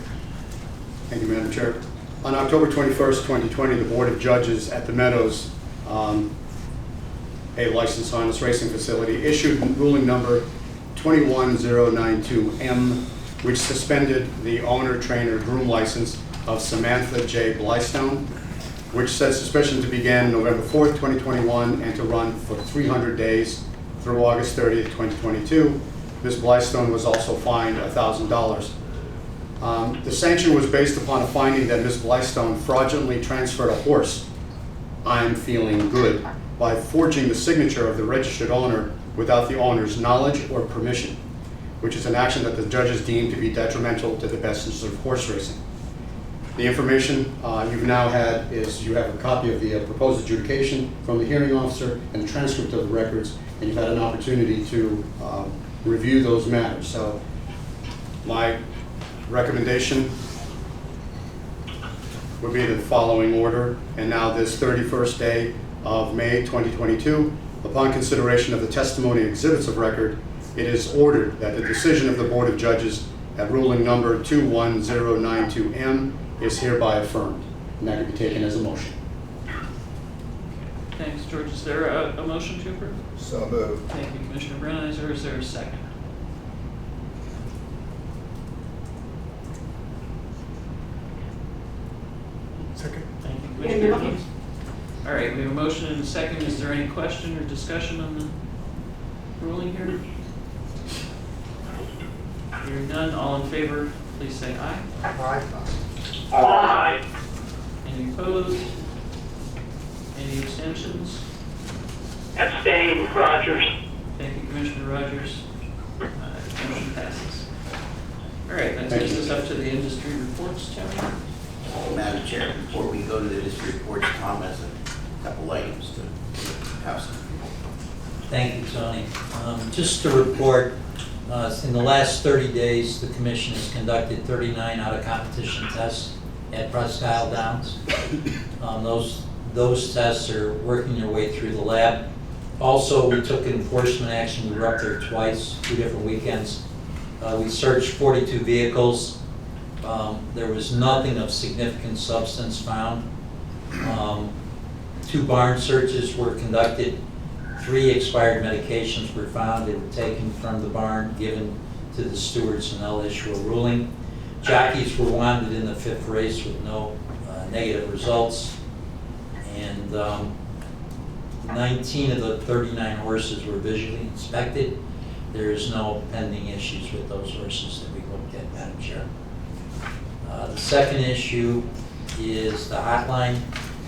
Thank you, Madam Chair. On October 21st, 2020, the Board of Judges at the Meadows, a licensed harness racing facility, issued ruling number 21092M, which suspended the owner-trainer groom license of Samantha J. Blystone, which said suspension to begin November 4th, 2021, and to run for 300 days through August 30th, 2022. Ms. Blystone was also fined $1,000. The sanction was based upon a finding that Ms. Blystone fraudulently transferred a horse, I'm Feeling Good, by forging the signature of the registered owner without the owner's knowledge or permission, which is an action that the judges deemed to be detrimental to the best interest of horse racing. The information you've now had is you have a copy of the proposed adjudication from the hearing officer and the transcript of the records, and you've had an opportunity to review those matters. So my recommendation would be the following order, and now this 31st day of May 2022, upon consideration of the testimony and exhibits of record, it is ordered that the decision of the Board of Judges at ruling number 21092M is hereby affirmed, and that can be taken as a motion. Thanks, George. Is there a motion to approve? So moved. Thank you, Commissioner Brenizer. Is there a second? Second. Thank you, Commissioner Jones. All right, we have a motion and a second. Is there any question or discussion on the ruling here? Hearing none, all in favor, please say aye. Aye. Aye. Any opposed? Any abstentions? Abstain, Rogers. Thank you, Commissioner Rogers. Motion passes. All right, that takes us up to the industry reports, Tony. Madam Chair, before we go to the industry reports, Tom has a couple items to have some. Thank you, Tony. Just to report, in the last 30 days, the Commission has conducted 39 out-of-competition tests at Presque Isle Downs. Those tests are working their way through the lab. Also, we took enforcement action. We were up there twice, 2 different weekends. We searched 42 vehicles. There was nothing of significant substance found. 2 barn searches were conducted. 3 expired medications were found. They were taken from the barn, given to the stewards, and they'll issue a ruling. Jockeys were wanted in the 5th race with no negative results. And 19 of the 39 horses were visually inspected. There is no pending issues with those horses that we looked at, Madam Chair. The second issue is the hotline.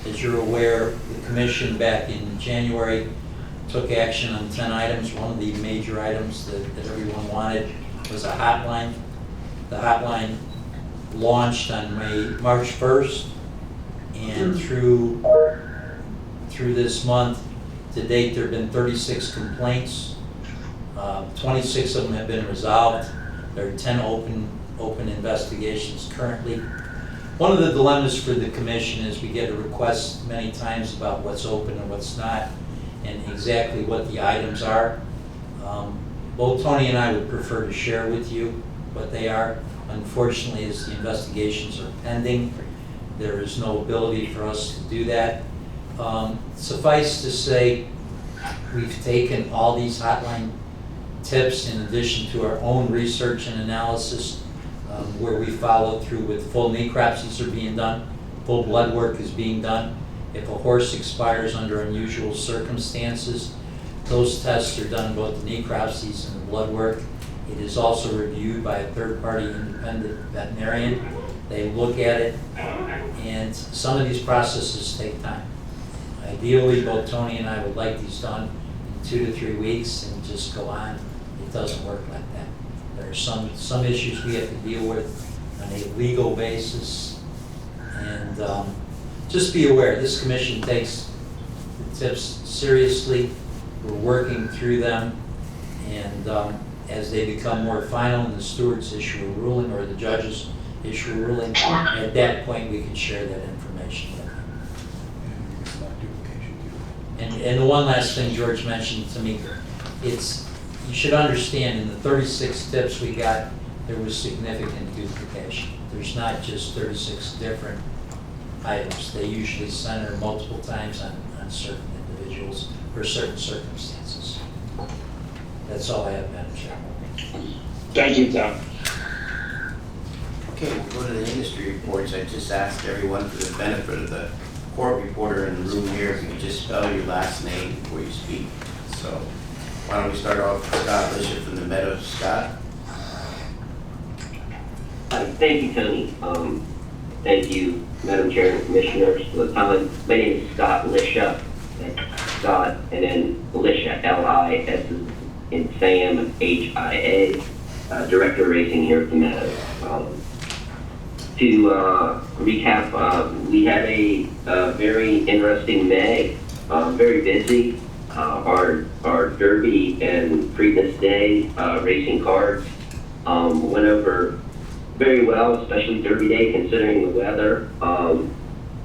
As you're aware, the Commission back in January took action on 10 items. One of the major items that everyone wanted was a hotline. The hotline launched on March 1st, and through this month, to date, there have been 36 complaints. 26 of them have been resolved. There are 10 open investigations currently. One of the dilemmas for the Commission is we get a request many times about what's open and what's not, and exactly what the items are. Both Tony and I would prefer to share with you what they are. Unfortunately, as the investigations are pending, there is no ability for us to do that. Suffice to say, we've taken all these hotline tips in addition to our own research and analysis, where we follow through with full necropsies are being done, full blood work is being done. If a horse expires under unusual circumstances, those tests are done, both the necropsies and the blood work, It is also reviewed by a third-party independent veterinarian. They look at it, and some of these processes take time. Ideally, both Tony and I would like these done in 2 to 3 weeks and just go on. It doesn't work like that. There are some issues we have to deal with on a legal basis. And just be aware, this commission takes the tips seriously. We're working through them. And as they become more final and the stewards issue a ruling or the judges issue a ruling, at that point we can share that information with them. And it's not duplication too. And the one last thing George mentioned to me, you should understand in the 36 tips we got, there was significant duplication. There's not just 36 different items. They usually center multiple times on certain individuals or certain circumstances. That's all I have, Madam Chair. Thank you, Tom. Okay, we'll go to the industry reports. I just asked everyone for the benefit of the court reporter in the room here, if you could just spell your last name before you speak. So why don't we start off with Scott Lisher from the Meadows. Scott? Thank you, Tony. Thank you, Madam Chair and Commissioners, for the time. My name is Scott Lisha. Scott, and then Lisha, L-I-S in Sam, H-I-A, Director of Racing here at the Meadows. To recap, we had a very interesting May, very busy. Our Derby and Preakness Day racing cards went over very well, especially Derby Day considering the weather.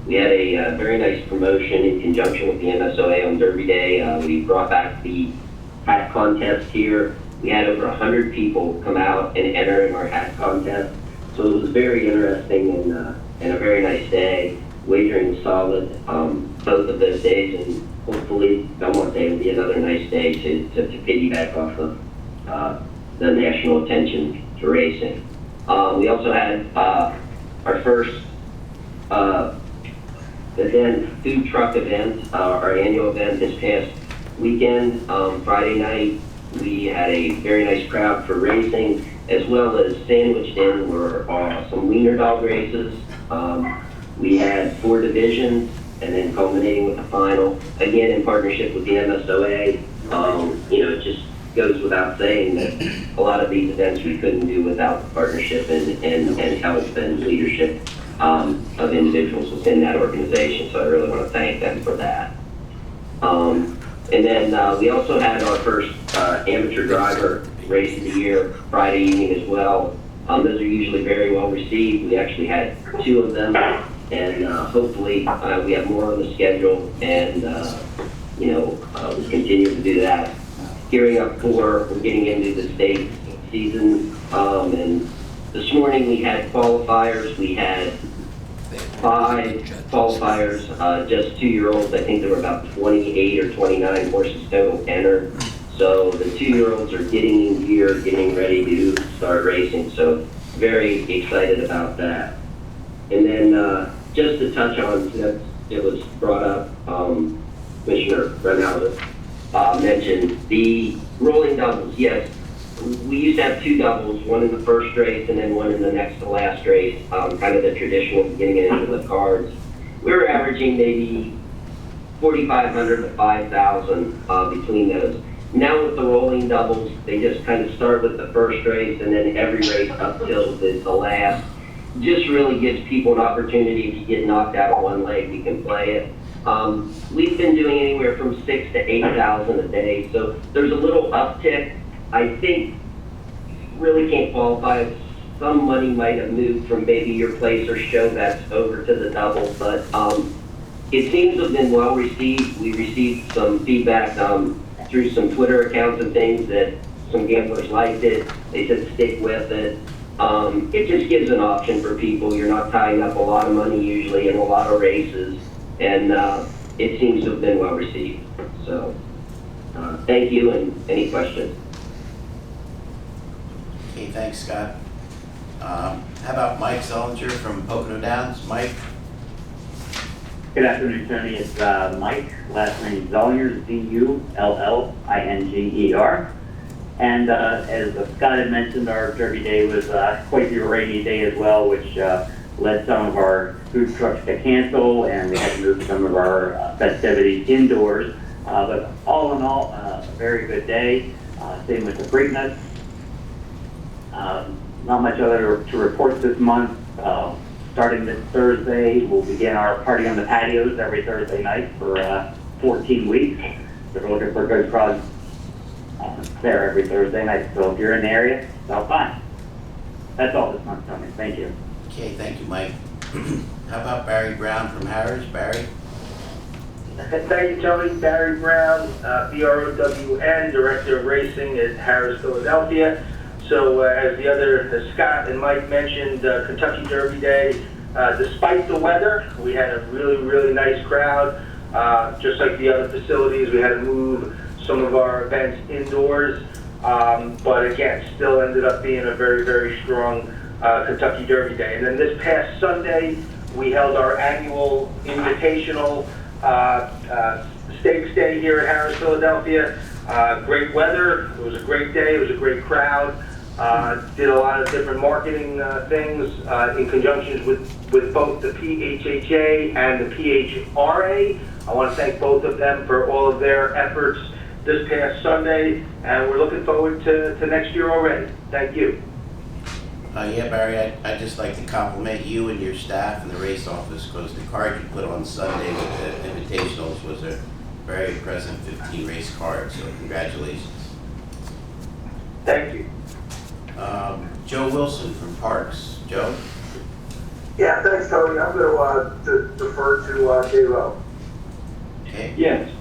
We had a very nice promotion in conjunction with the MSOA on Derby Day. We brought back the hat contest here. We had over 100 people come out and enter in our hat contest. So it was very interesting and a very nice day. Wagering was solid both of those days, and hopefully Belmont Day will be another nice day to piggyback off of the national attention to racing. We also had our first event, food truck event, our annual event this past weekend. Friday night, we had a very nice crowd for racing, as well as sandwiched in were some wiener dog races. We had 4 divisions, and then culminating with the final, again in partnership with the MSOA. It just goes without saying that a lot of these events we couldn't do without the partnership and help and leadership of individuals within that organization. So I really want to thank them for that. And then we also had our first amateur driver race of the year Friday evening as well. Those are usually very well received. We actually had 2 of them, and hopefully we have more on the schedule, and we'll continue to do that. Gearing up we're getting into the state season, and this morning we had qualifiers. We had 5 qualifiers, just 2-year-olds. I think there were about 28 or 29 horses total entered. So the 2-year-olds are getting in gear, getting ready to start racing. So very excited about that. And then just to touch on, since it was brought up, Commissioner Renaldo mentioned the rolling doubles. Yes, we used to have 2 doubles, one in the first race and then one in the next to last race, kind of the traditional getting it into the cards. We were averaging maybe 4,500 to 5,000 between those. Now with the rolling doubles, they just kind of start with the first race and then every race up till the last. Just really gives people an opportunity. If you get knocked out of one leg, you can play it. We've been doing anywhere from 6,000 to 8,000 a day, so there's a little uptick. I think really can't qualify. Some money might have moved from maybe your place or show bets over to the double, but it seems to have been well received. We received some feedback through some Twitter accounts and things that some gamblers liked it. They said stick with it. It just gives an option for people. You're not tying up a lot of money usually in a lot of races, and it seems to have been well received. So thank you, and any questions? Okay, thanks, Scott. How about Mike Zollinger from Pocono Downs? Mike? Good afternoon, Tony. It's Mike. Last name Zollinger, Z-U-L-L-I-N-G-E-R. And as Scott had mentioned, our Derby Day was quite the rainy day as well, which led some of our food trucks to cancel, and we had to move some of our festivities indoors. But all in all, a very good day. Same with the Preakness. Not much other to report this month. Starting this Thursday, we'll begin our party on the patios every Thursday night for 14 weeks. So we're looking for good crowds there every Thursday night. So if you're in the area, stop by. That's all this month, Tony. Thank you. Okay, thank you, Mike. How about Barry Brown from Harris? Barry? Thank you, Tony. Barry Brown, BROWN, Director of Racing at Harris, Philadelphia. So as Scott and Mike mentioned, Kentucky Derby Day, despite the weather, we had a really, really nice crowd. Just like the other facilities, we had to move some of our events indoors. But again, still ended up being a very, very strong Kentucky Derby Day. And then this past Sunday, we held our annual invitational stakes day here at Harris, Philadelphia. Great weather. It was a great day. It was a great crowd. Did a lot of different marketing things in conjunction with both the PHHA and the PHRA. I want to thank both of them for all of their efforts this past Sunday, and we're looking forward to next year already. Thank you. Yeah, Barry, I'd just like to compliment you and your staff and the race office, because the card you put on Sunday with the invitationals was a very impressive 15 race card, so congratulations. Thank you. Joe Wilson from Parks. Joe? Yeah, thanks, Tony. I'm going to defer to J-Lo. Okay. Yes.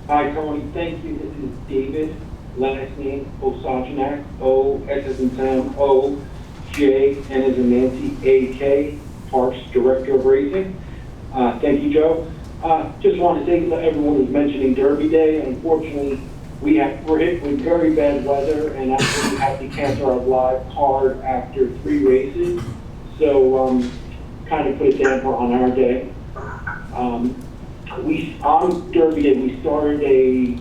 Hi, Tony. Thank you. This is David. Last name, Osajanak. O, S as in Sam, O, J, N as in Nancy, A, K, Parks Director of Racing. Thank you, Joe. Just want to say that everyone was mentioning Derby Day. Unfortunately, we're hit with very bad weather, and actually we had to cancel our live card after 3 races. So, kind of put a damper on our day. On Derby Day, we started a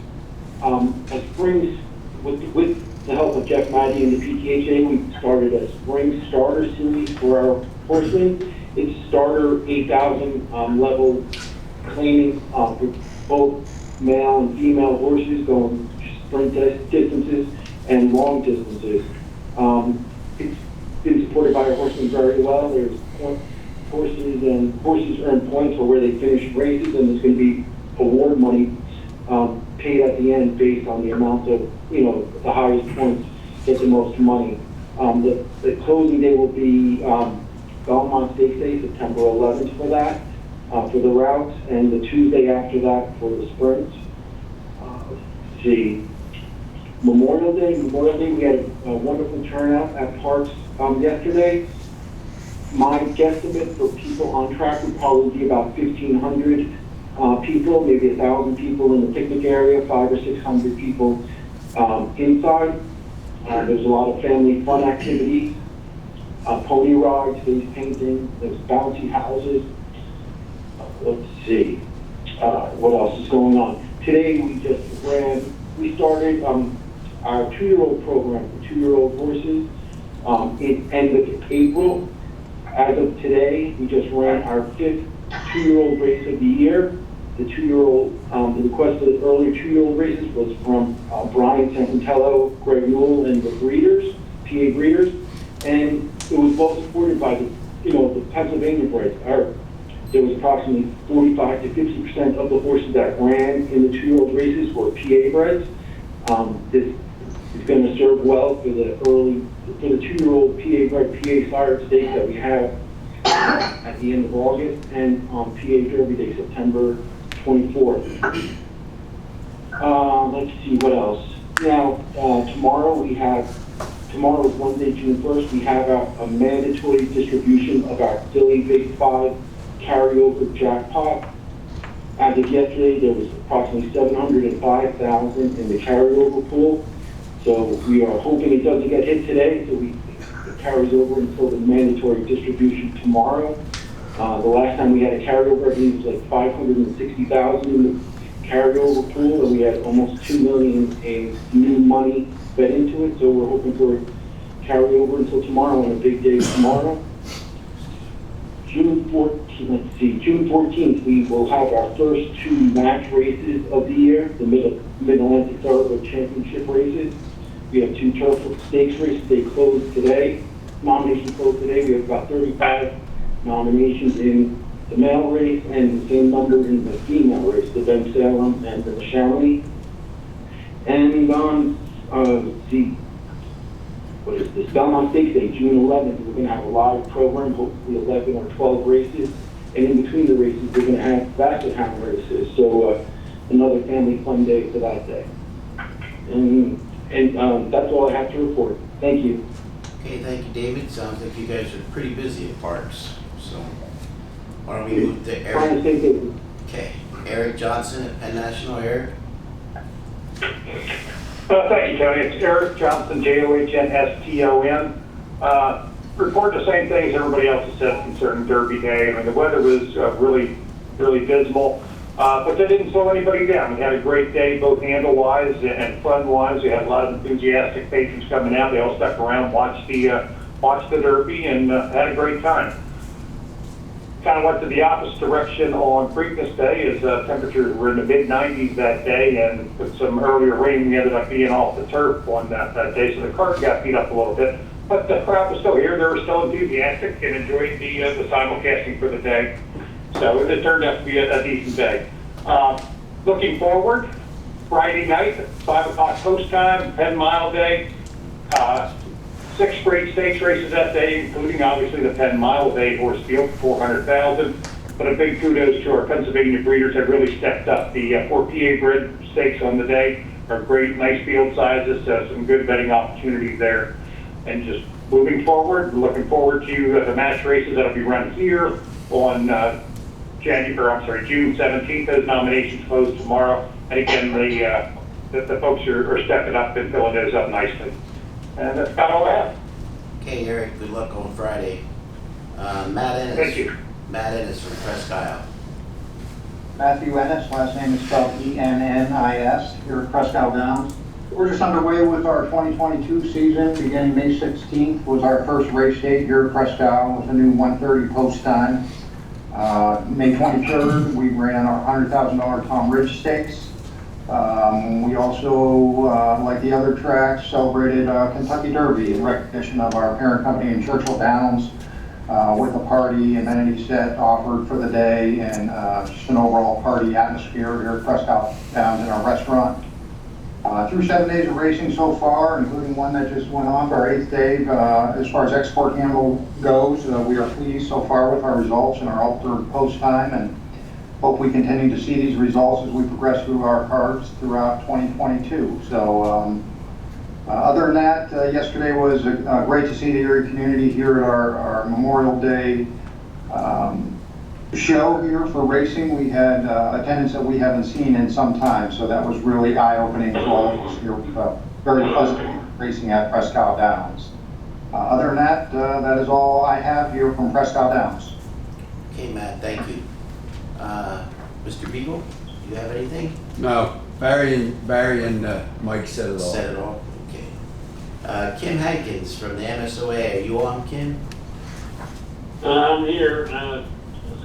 spring, with the help of Jeff Maddy and the PTHA, we started a spring starter series for our horsemen. It's starter 8,000 level claiming for both male and female horses going sprint distances and long distances. It's been supported by our horsemen very well. There's horses earn points for where they finish races, and there's going to be award money paid at the end based on the amount of, the highest points get the most money. The closing day will be Belmont Stakes Day, September 11th for that, for the routes, and the Tuesday after that for the sprints. Let's see. Memorial Day, we had a wonderful turnout at Parks yesterday. My guesstimate for people on track would probably be about 1,500 people, maybe 1,000 people in the picnic area, 500 or 600 people inside. There's a lot of family fun activities, pony rides, face painting, there's bouncy houses. Let's see, what else is going on. Today we started our 2-year-old program for 2-year-old horses in end of April. As of today, we just ran our 5th 2-year-old race of the year. The 2-year-old, the request for the earlier 2-year-old races was from Brian Sanfantello, Greg Newell, and the breeders, PA breeders, and it was well supported by the Pennsylvania breds. There was approximately 45 to 50% of the horses that ran in the 2-year-old races were PA breds. This is going to serve well for the 2-year-old PA bred PA sired stakes that we have at the end of August, and on PA Derby Day, September 24th. Let's see what else. Now, tomorrow is Wednesday, June 1st, we have a mandatory distribution of our Philly Big 5 carryover jackpot. As of yesterday, there was approximately 705,000 in the carryover pool. So we are hoping it doesn't get hit today, so it carries over until the mandatory distribution tomorrow. The last time we had a carryover, I believe it was like 560,000 in the carryover pool, and we had almost $2 million in new money fed into it. looking for carry over until tomorrow on a big day tomorrow. June 14th, we will have our first 2 match races of the year, the Mid-Atlantic Thoroughbred Championship races. We have 2 turf stakes races. They closed today. Nominations closed today. We have about 35 nominations in the male race and the same number in the female race, the Ben Salem and the Chamonix. And on what is this, Belmont Stakes Day, June 11th, we're going to have a live program, hopefully 11 or 12 races. And in between the races, we're going to have basket hound races. So another family fun day for that day. And that's all I have to report. Thank you. Okay, thank you, David. Sounds like you guys are pretty busy at parks. So why don't we move to Trying to stay Eric? busy. Okay, Eric Johnson at Penn National. Eric? Thank you, Tony. It's Eric Johnson, Johnston. Report the same things everybody else has said concerning Derby Day. I mean, the weather was really dismal, but that didn't slow anybody down. We had a great day, both handle-wise and fun-wise. We had a lot of enthusiastic patrons coming out. They all stuck around, watched the Derby, and had a great time. Kind of went to the opposite direction on Preakness Day, as temperatures were in the mid-90s that day, and with some earlier rain, we ended up being off the turf on that day, so the cart got beat up a little bit. But the crowd was still here. They were still enthusiastic and enjoyed the simulcasting for the day. So it turned out to be a decent day. Looking forward, Friday night, 5 o'clock post time, 10-mile day. 6 great stakes races that day, including obviously the 10-mile with 8-horse field for $400,000. But a big kudos to our Pennsylvania breeders that really stepped up. The 4 PA bred stakes on the day are great, nice field sizes, some good betting opportunities there. And just moving forward, looking forward to the match races that'll be run here on June 17th. Those nominations close tomorrow. And again, the folks are stepping up and filling those up nicely. And that's about all I have. Okay, Eric, good luck on Friday. Matt Ennis. Thank you. Matt Ennis from Presque Isle. Matthew Ennis, last name is spelled E-N-N-I-S, here at Presque Isle Downs. We're just underway with our 2022 season. Beginning May 16th was our first race date here at Presque Isle with a new 1:30 post time. May 23rd, we ran our $100,000 Tom Ridge Stakes. We also, like the other tracks, celebrated Kentucky Derby in recognition of our parent company in Churchill Downs with a party, amenity set offered for the day, and just an overall party atmosphere here at Presque Isle Downs in our restaurant. Through 7 days of racing so far, including one that just went on for our 8th day, as far as export handle goes, we are pleased so far with our results and our altered post time, and hope we continue to see these results as we progress through our cards throughout 2022. So other than that, yesterday was great to see the Erie community here at our Memorial Day show here for racing. We had attendance that we haven't seen in some time, so that was really eye-opening to all of us here. Very pleasant racing at Presque Isle Downs. Other than that, that is all I have here from Presque Isle Downs. Okay, Matt, thank you. Mr. Beagle, do you have anything? No, Barry and Mike said it all. Said it all? Okay. Kim Hankins from the MSOA, are you on, Kim? I'm here.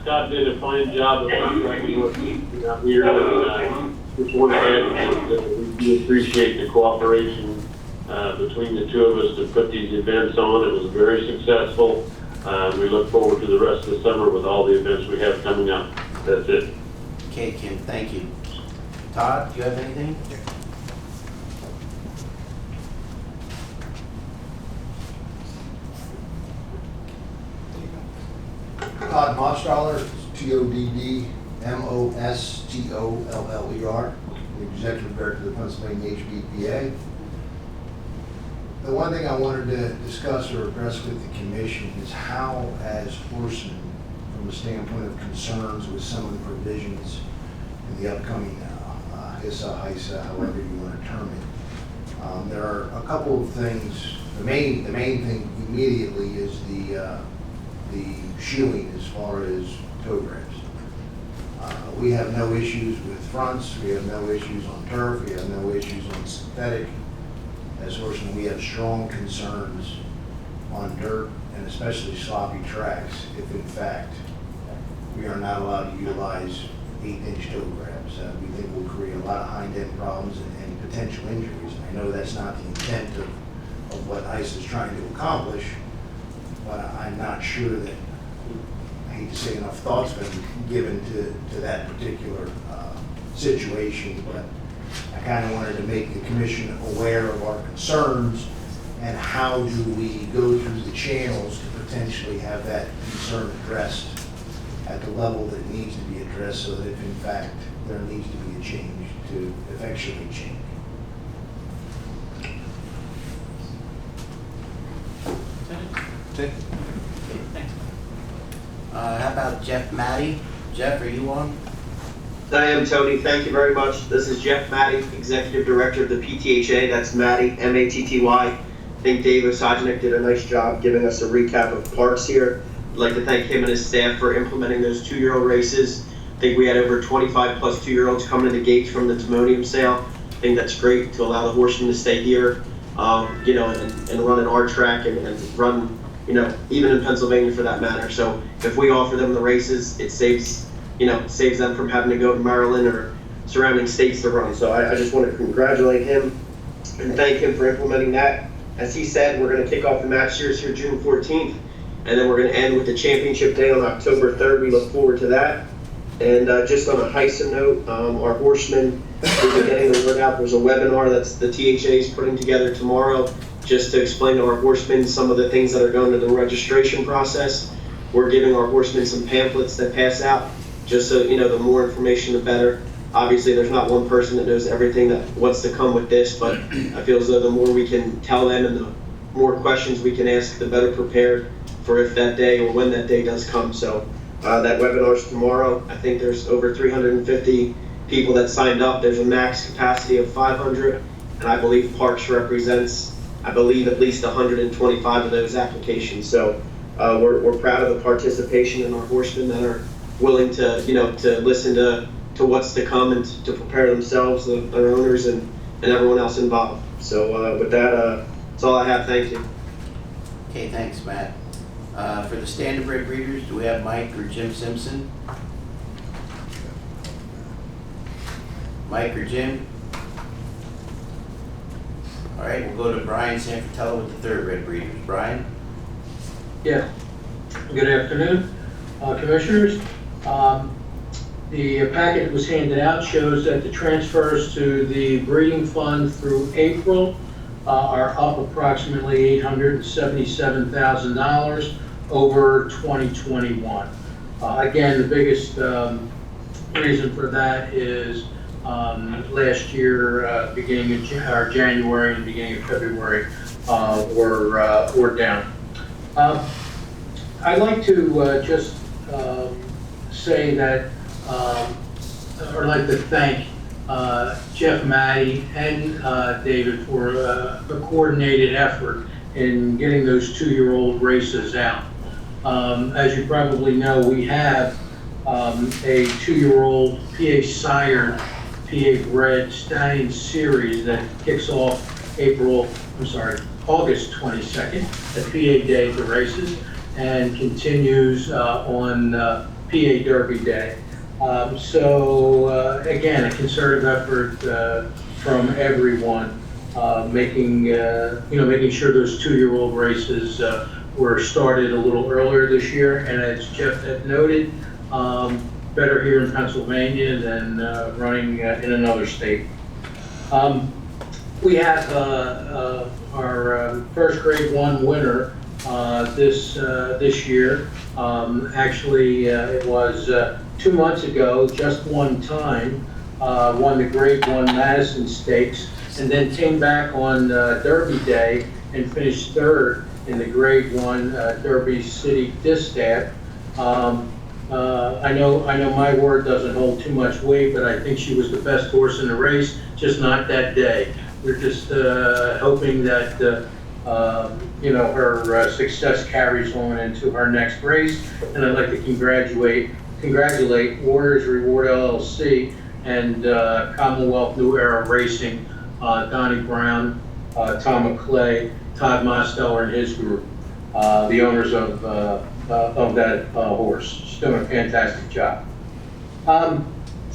Scott did a fine job of underwriting what we out here. Just want to add that we appreciate the cooperation between the two of us to put these events on. It was very successful. We look forward to the rest of the summer with all the events we have coming up. That's it. Okay, Kim, thank you. Todd, do you have anything? Todd Mostoller, Toddmostoller, the Executive Director of the Pennsylvania HBPA. The one thing I wanted to discuss or address with the Commission is how, as horsemen, from a standpoint of concerns with some of the provisions in the upcoming HISA, however you want to term it, there are a couple of things. The main thing immediately is the shoeing as far as thoroughbreds. We have no issues with fronts, we have no issues on turf, we have no issues on synthetic. as horsemen, we have strong concerns on dirt and especially sloppy tracks if in fact we are not allowed to utilize 8-inch toe grabs. We think will create a lot of hind end problems and potential injuries. I know that's not the intent of what HISA is trying to accomplish, but I'm not sure that, I hate to say enough thought's been given to that particular situation, but I kind of wanted to make the commission aware of our concerns and how do we go through the channels to potentially have that concern addressed at the level that it needs to be addressed, so that if in fact there needs to be a change, to effectually change. Okay. Thanks. How about Jeff Matty? Jeff, are you on? I am, Tony. Thank you very much. This is Jeff Matty, Executive Director of the PTHA. That's Matty, M-A-T-T-Y. I think Dave Osajnik did a nice job giving us a recap of parks here. I'd like to thank him and his staff for implementing those 2-year-old races. I think we had over 25 plus 2-year-olds coming in the gates from the Timonium sale. I think that's great to allow the horsemen to stay here, you know, and run an R track and run, you know, even in Pennsylvania for that matter. So if we offer them the races, it saves, you know, saves them from having to go to Maryland or surrounding states to run. So I just want to congratulate him and thank him for implementing that. As he said, we're going to kick off the match series here June 14th, and then we're going to end with the championship day on October 3rd. We look forward to that. And just on a HISA note, our horsemen will be getting the word out. There's a webinar that's the THA is putting together tomorrow just to explain to our horsemen some of the things that are going to the registration process. We're giving our horsemen some pamphlets that pass out, just so, you know, the more information, the better. Obviously, there's not one person that knows everything that what's to come with this, but I feel as though the more we can tell them and the more questions we can ask, the better prepared for if that day or when that day does come. So that webinar is tomorrow. I think there's over 350 people that signed up. There's a max capacity of 500, and I believe Parks represents, I believe, at least 125 of those applications. So we're proud of the participation in our horsemen that are willing to, you know, to listen to what's to come and to prepare themselves, their owners, and everyone else involved. So with that, that's all I have. Thank you. Okay, thanks, Matt. For the standardbred breeders, do we have Mike or Jim Simpson? Mike or Jim? All right, we'll go to Brian Sanfratello with the thoroughbred breeders. Brian? Yeah. Good afternoon, Commissioners. The packet that was handed out shows that the transfers to the breeding fund through April are up approximately $877,000 over 2021. Again, the biggest reason for that is last year, beginning of January and beginning of February, were down. I'd like to just say that, or I'd like to thank Jeff Matty and David for a coordinated effort in getting those 2-year-old races out. As you probably know, we have a 2-year-old PA sired, PA bred stallion series that kicks off August 22nd at PA Day for races and continues on PA Derby Day. Again, a concerted effort from everyone, making sure those 2-year-old races were started a little earlier this year, and as Jeff had noted, better here in Pennsylvania than running in another state. We have our first Grade 1 winner this year. Actually, it was 2 months ago, just one time, won the Grade 1 Madison Stakes, and then came back on Derby Day and finished 3rd in the Grade 1 Derby City Distaff. I know my word doesn't hold too much weight, but I think she was the best horse in the race, just not that day. We're just hoping that her success carries on into her next race, and I'd like to congratulate Warriors Reward LLC and Commonwealth New Era Racing, Donnie Brown Tom McClay, Todd Mosteller and his group, the owners of that horse. She's doing a fantastic job. And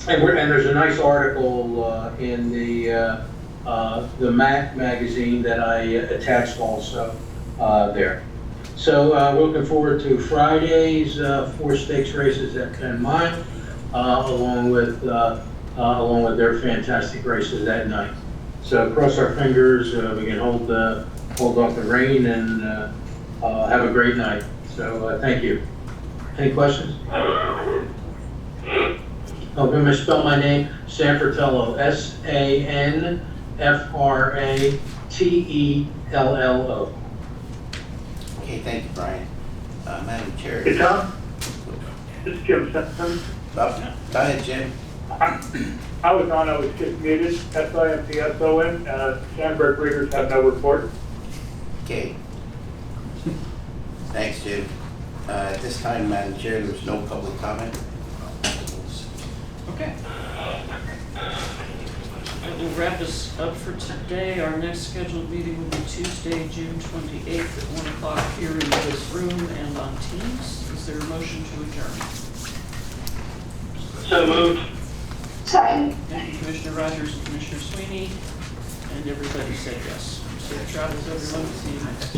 there's a nice article in the MAC magazine that I attached also there. So we're looking forward to Friday's 4 stakes races at Ken Mine, along with their fantastic races that night. So cross our fingers, we can hold off the rain and have a great night. So thank you. Any questions? Oh, I'm going to misspell my name. Sanfratello, SANFRATELLO. Okay, thank you, Brian. Madam Chair. Hey, Tom? This is Jim Simpson. Go ahead, Jim. I was just muted, SIMPSON, Standardbred breeders have no report. Okay. Thanks, Jim. At this time, Madam Chair, there was no public comment. Okay. That will wrap us up for today. Our next scheduled meeting will be Tuesday, June 28th at 1 o'clock here in this room and on Teams. Is there a motion to adjourn? So moved. Second. Thank you, Commissioner Rogers and Commissioner Sweeney, and everybody said yes. Safe travels, everyone. See you next.